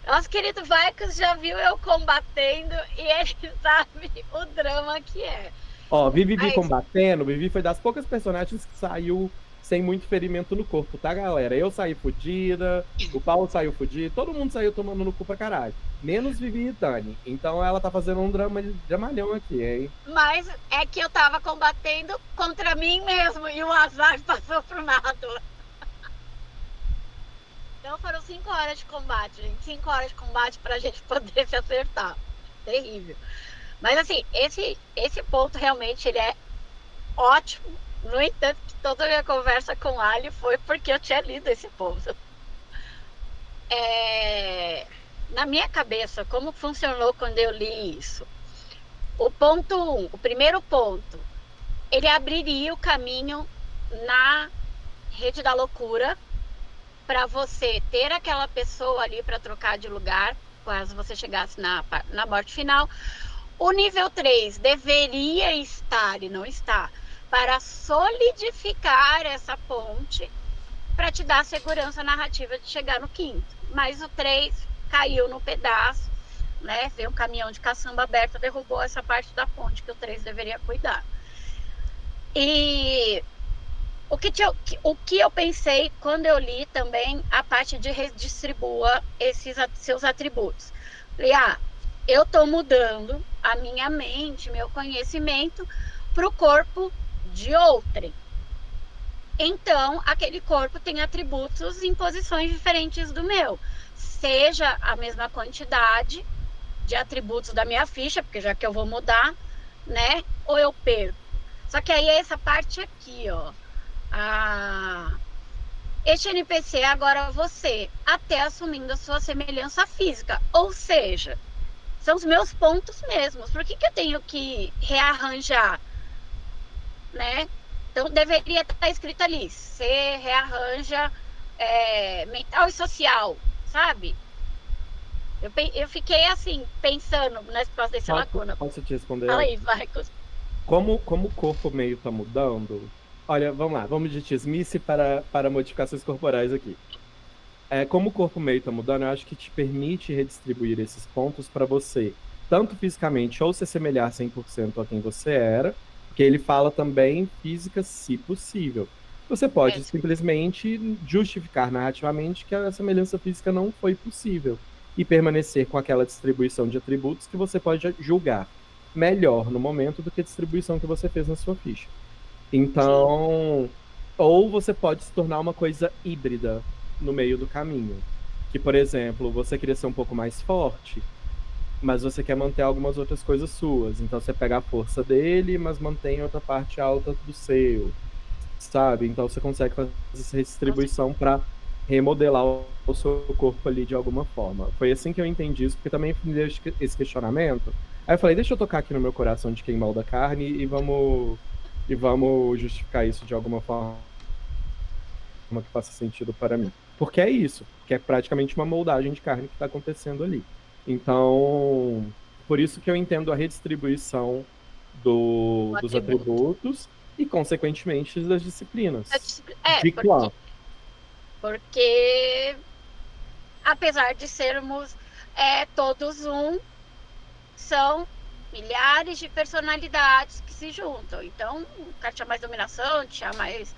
Nosso querido Vaikos já viu eu combatendo e ele sabe o drama que é. Ó, Vivi Mas, combatendo, Vivi foi das poucas personagens que saiu sem muito ferimento no corpo, tá, galera? Eu saí fodida, o Paulo saiu fudido, todo mundo saiu tomando no cu pra caralho. Menos Vivi e Dani. Então ela tá fazendo um dramalhão aqui, hein? mas é que eu tava combatendo contra mim mesmo e o azar passou pro lado. Então foram 5 horas de combate, gente. 5 horas de combate pra gente poder se acertar. Terrível. Mas assim, esse ponto realmente ele é ótimo. No entanto, que toda a minha conversa com o Ali foi porque eu tinha lido esse ponto. Na minha cabeça, como funcionou quando eu li isso? O ponto 1, o primeiro ponto, ele abriria o caminho na rede da loucura para você ter aquela pessoa ali para trocar de lugar, caso você chegasse na morte final. O nível 3 deveria estar e não está para solidificar essa ponte para te dar segurança narrativa de chegar no quinto. Mas o 3 caiu no pedaço, né? Veio um caminhão de caçamba aberto, derrubou essa parte da ponte que o 3 deveria cuidar. E o que eu pensei quando eu li também a parte de redistribua esses seus atributos. Falei, eu estou mudando a minha mente, meu conhecimento para o corpo de outrem. Então, aquele corpo tem atributos em posições diferentes do meu. Seja a mesma quantidade de atributos da minha ficha, porque já que eu vou mudar, né? Ou eu perco. Só que aí é essa parte aqui, ó. Este NPC agora você, até assumindo a sua semelhança física. Ou seja, são os meus pontos mesmos. Por que eu tenho que rearranjar, né? Então, deveria estar escrito ali, você rearranja mental e social, sabe? Eu fiquei assim, pensando nesse espaço dessa lacuna. Posso te responder Fala algo? aí, vai. Como o corpo meio tá mudando, olha, vamos lá, vamos de tismice para modificações corporais aqui. Como o corpo meio tá mudando, eu acho que te permite redistribuir esses pontos para você, tanto fisicamente ou se assemelhar 100% a quem você era, porque ele fala também física, se possível. Você pode simplesmente justificar narrativamente que a semelhança física não foi possível e permanecer com aquela distribuição de atributos que você pode julgar melhor no momento do que a distribuição que você fez na sua ficha. Então, ou você pode se tornar uma coisa híbrida no meio do caminho. Que, por exemplo, você queria ser um pouco mais forte, mas você quer manter algumas outras coisas suas. Então você pega a força dele, mas mantém outra parte alta do seu, sabe? Então você consegue fazer essa redistribuição para remodelar o seu corpo ali de alguma forma. Foi assim que eu entendi isso, porque também me deu esse questionamento. Aí eu falei, deixa eu tocar aqui no meu coração de quem molda carne e vamos justificar isso de alguma forma que faça sentido para mim. Porque é isso, que é praticamente uma moldagem de carne que está acontecendo ali. Então, por isso que eu entendo a redistribuição dos atributos e, consequentemente, das disciplinas. De clã. Porque apesar de sermos todos são milhares de personalidades que se juntam. Então, o cara tinha mais dominação, tinha mais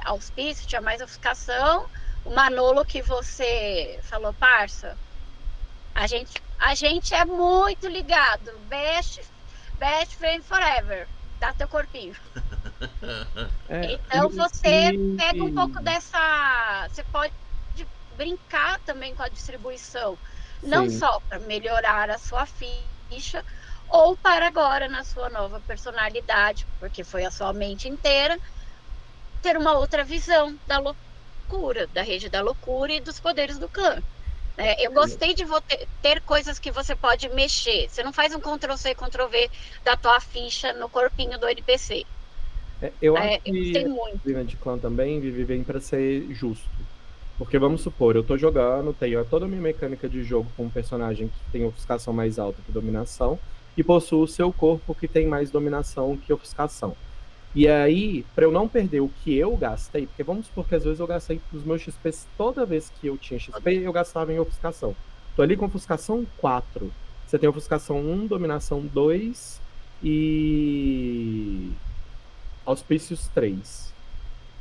auspício, tinha mais ofuscação. O Manolo que você falou, parça, a gente é muito ligado. Best friend forever. Dá teu corpinho. Então você pega um pouco dessa. Você pode brincar também com a distribuição. Sim. Não só para melhorar a sua ficha, ou para agora, na sua nova personalidade, porque foi a sua mente inteira, ter uma outra visão da loucura, da rede da loucura e dos poderes do clã. Eu gostei de ter coisas que você pode mexer. Você não faz um Ctrl-C, Ctrl-V da tua ficha no corpinho do NPC. Eu acho Eu gostei que a muito. disciplina de clã também vem para ser justo. Porque vamos supor, eu tô jogando, tenho toda a minha mecânica de jogo com um personagem que tem ofuscação mais alta que dominação, e possuo o seu corpo que tem mais dominação que ofuscação. E aí, para eu não perder o que eu gastei, porque vamos supor que às vezes eu gastei os meus XPs, toda vez que eu tinha XP, eu gastava em ofuscação. Tô ali com ofuscação 4. Você tem ofuscação 1, dominação 2 e auspícios 3.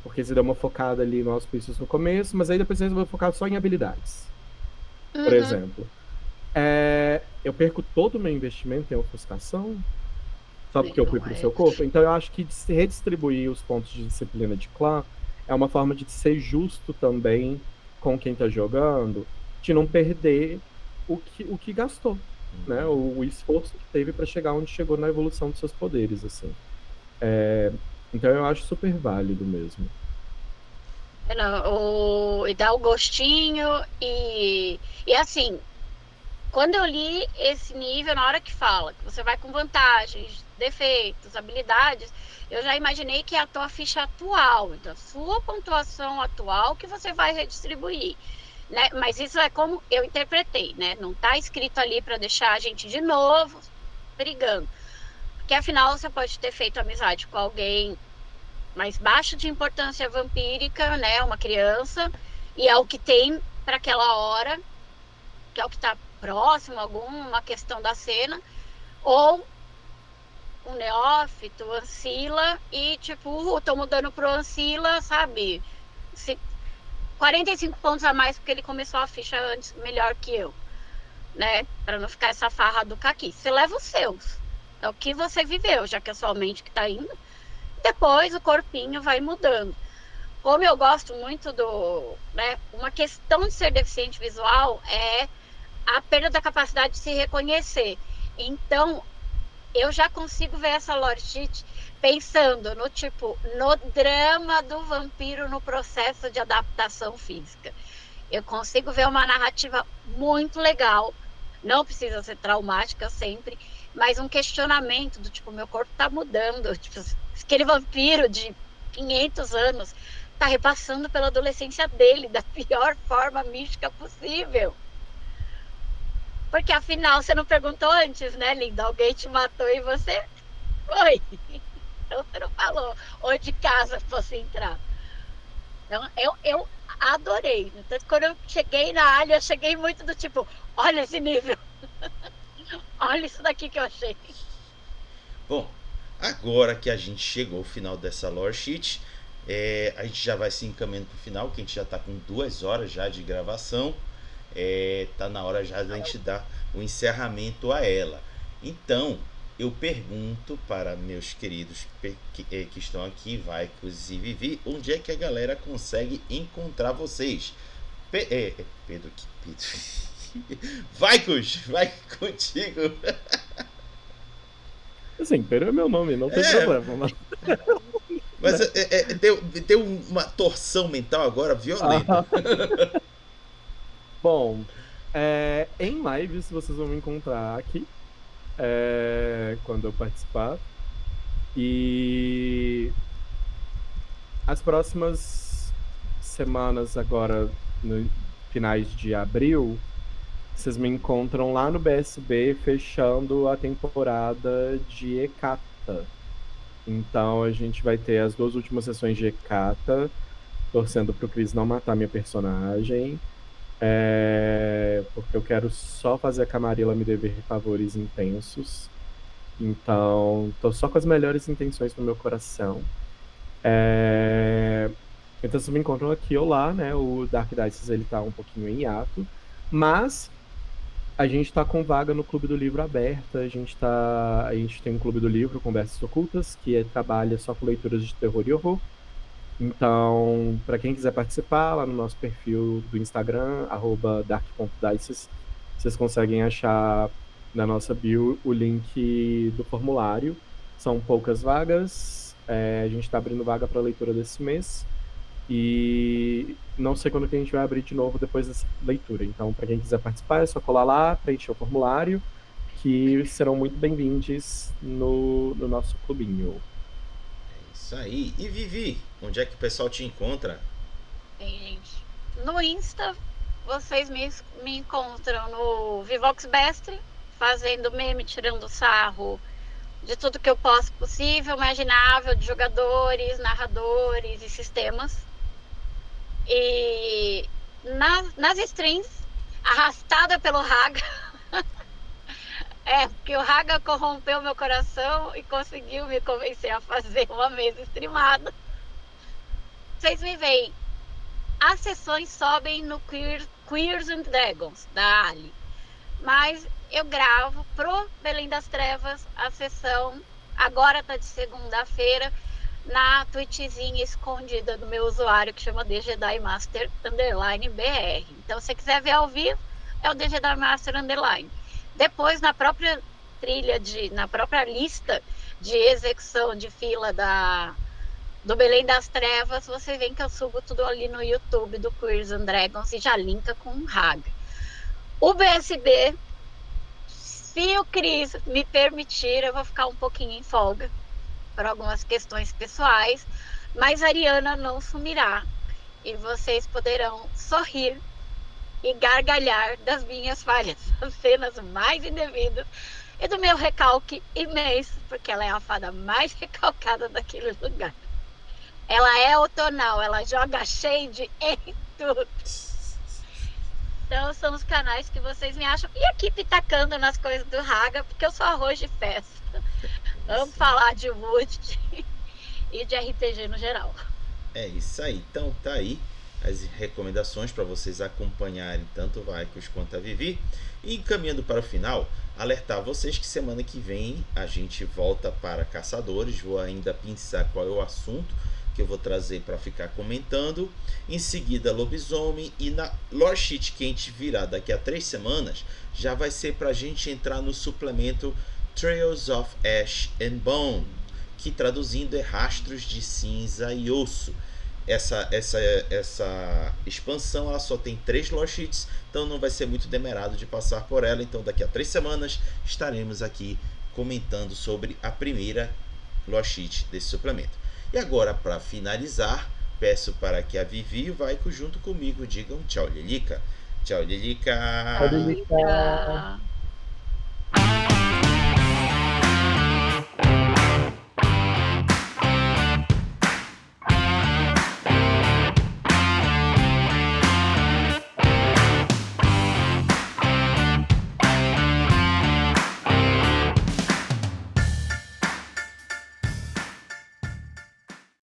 Porque você deu uma focada ali no auspícios no começo, mas aí depois você vai focar só em habilidades. Por Uhum. exemplo, eu perco todo o meu investimento em ofuscação só porque eu fui Não pro é. seu corpo. Então eu acho que se redistribuir os pontos de disciplina de clã é uma forma de ser justo também com quem tá jogando, de não perder o que gastou, né? Uhum. O esforço que teve para chegar onde chegou na evolução dos seus poderes, assim. Então eu acho super válido mesmo. Não, e dá o gostinho e assim, quando eu li esse nível, na hora que fala que você vai com vantagens, defeitos, habilidades, eu já imaginei que é a tua ficha atual, então a sua pontuação atual que você vai redistribuir, né? Mas isso é como eu interpretei, né? Não tá escrito ali para deixar a gente de novo brigando, porque afinal você pode ter feito amizade com alguém mais baixo de importância vampírica, né? Uma criança, e é o que tem para aquela hora, que é o que está próximo, alguma questão da cena, ou um neófito, Ancila, e tipo, tô mudando pro Ancila, sabe? Se, 45 pontos a mais porque ele começou a ficha antes, melhor que eu, né? Para não ficar essa farra do caqui. Você leva os seus. É o que você viveu, já que é sua mente que tá indo. Depois o corpinho vai mudando. Como eu gosto muito né, uma questão de ser deficiente visual é a perda da capacidade de se reconhecer. Então, eu já consigo ver essa lore sheet pensando no tipo, no drama do vampiro no processo de adaptação física. Eu consigo ver uma narrativa muito legal, não precisa ser traumática sempre, mas um questionamento do tipo, meu corpo tá mudando, tipo, aquele vampiro de 500 anos tá repassando pela adolescência dele da pior forma mística possível. Porque afinal você não perguntou antes, né, linda? Alguém te matou e você foi. Então você não falou onde casa fosse entrar. Então eu adorei. Tanto que quando eu cheguei na área, eu cheguei muito do tipo, olha esse nível, olha isso daqui que eu achei. Bom, agora que a gente chegou ao final dessa lore sheet, a gente já vai se encaminhando para o final, que a gente já está com 2 horas já de gravação. Tá na hora já da gente dar o encerramento a ela. Então, eu pergunto para meus queridos que estão aqui, Vaicos e Vivi, onde é que a galera consegue encontrar vocês? Pedro, que Pedro. Vaicos, vai contigo. Assim, Pedro é meu nome, não tem É, problema. mas deu uma torção mental agora violenta. Bom, em lives vocês vão me encontrar aqui quando eu participar. E as próximas semanas, agora, no finais de abril, vocês me encontram lá no BSB fechando a temporada de Hecata. Então a gente vai ter as 2 últimas sessões de Hecata, torcendo pro Chris não matar minha personagem. Porque eu quero só fazer a Camarilla me dever favores intensos. Então, tô só com as melhores intenções no meu coração. Então, vocês me encontram aqui ou lá, né? O Dark Dices, ele tá um pouquinho em hiato. Mas a gente tá com vaga no Clube do Livro aberta. A gente tem um Clube do Livro, Conversas Ocultas, que trabalha só com leituras de terror e horror. Então, para quem quiser participar, lá no nosso perfil do Instagram, @dark.dices, vocês conseguem achar na nossa bio o link do formulário. São poucas vagas, a gente está abrindo vaga para leitura desse mês. E não sei quando que a gente vai abrir de novo depois dessa leitura. Então, para quem quiser participar, é só colar lá, preencher o formulário, que serão muito bem-vindos no nosso clubinho. Isso aí. E Vivi, onde é que o pessoal te encontra? Bem, gente. No Insta, vocês me encontram no Vivox Bestre, fazendo meme, tirando sarro de tudo que eu posso possível, imaginável, de jogadores, narradores e sistemas. E nas streams, arrastada pelo Raga. Porque o Raga corrompeu meu coração e conseguiu me convencer a fazer uma mesa streamada. Vocês me veem. As sessões sobem no Queers and Dragons, da Ali. Mas eu gravo pro Belém das Trevas a sessão. Agora tá de segunda-feira na Twitchzinha escondida do meu usuário, que chama DGDai Master _BR. Então, se você quiser ver ao vivo, é o DGDai Master _. Depois, na própria na própria lista de execução de fila do Belém das Trevas, você vê que eu subo tudo ali no YouTube do Queers and Dragons e já linka com o Raga. O BSB, se o Cris me permitir, eu vou ficar um pouquinho em folga por algumas questões pessoais, mas a Ariana não sumirá e vocês poderão sorrir e gargalhar das minhas falhas, das cenas mais indevidas e do meu recalque imenso, porque ela é a fada mais recalcada daquele lugar. Ela é outonal, ela joga shade em tudo. Então são os canais que vocês me acham. E aqui pitacando nas coisas do Raga, porque eu sou arroz de festa. Vamos falar de Wood e de RPG no geral. É isso aí. Então tá aí as recomendações para vocês acompanharem tanto o Vaikos quanto a Vivi. E caminhando para o final, alertar vocês que semana que vem a gente volta para Caçadores. Vou ainda pensar qual é o assunto que eu vou trazer para ficar comentando. Em seguida, Lobisomem. E na Lore Sheet que a gente virá daqui a 3 semanas, já vai ser para a gente entrar no suplemento Trails of Ash and Bone, que traduzindo é Rastros de Cinza e Osso. Essa expansão ela só tem 3 lore sheets, então não vai ser muito demorado de passar por ela. Então daqui a 3 semanas estaremos aqui comentando sobre a primeira lore sheet desse suplemento. E agora, para finalizar, peço para que a Vivi e o Vaiko junto comigo digam tchau, Lilica. Tchau, Lilica. Tchau, Lilica.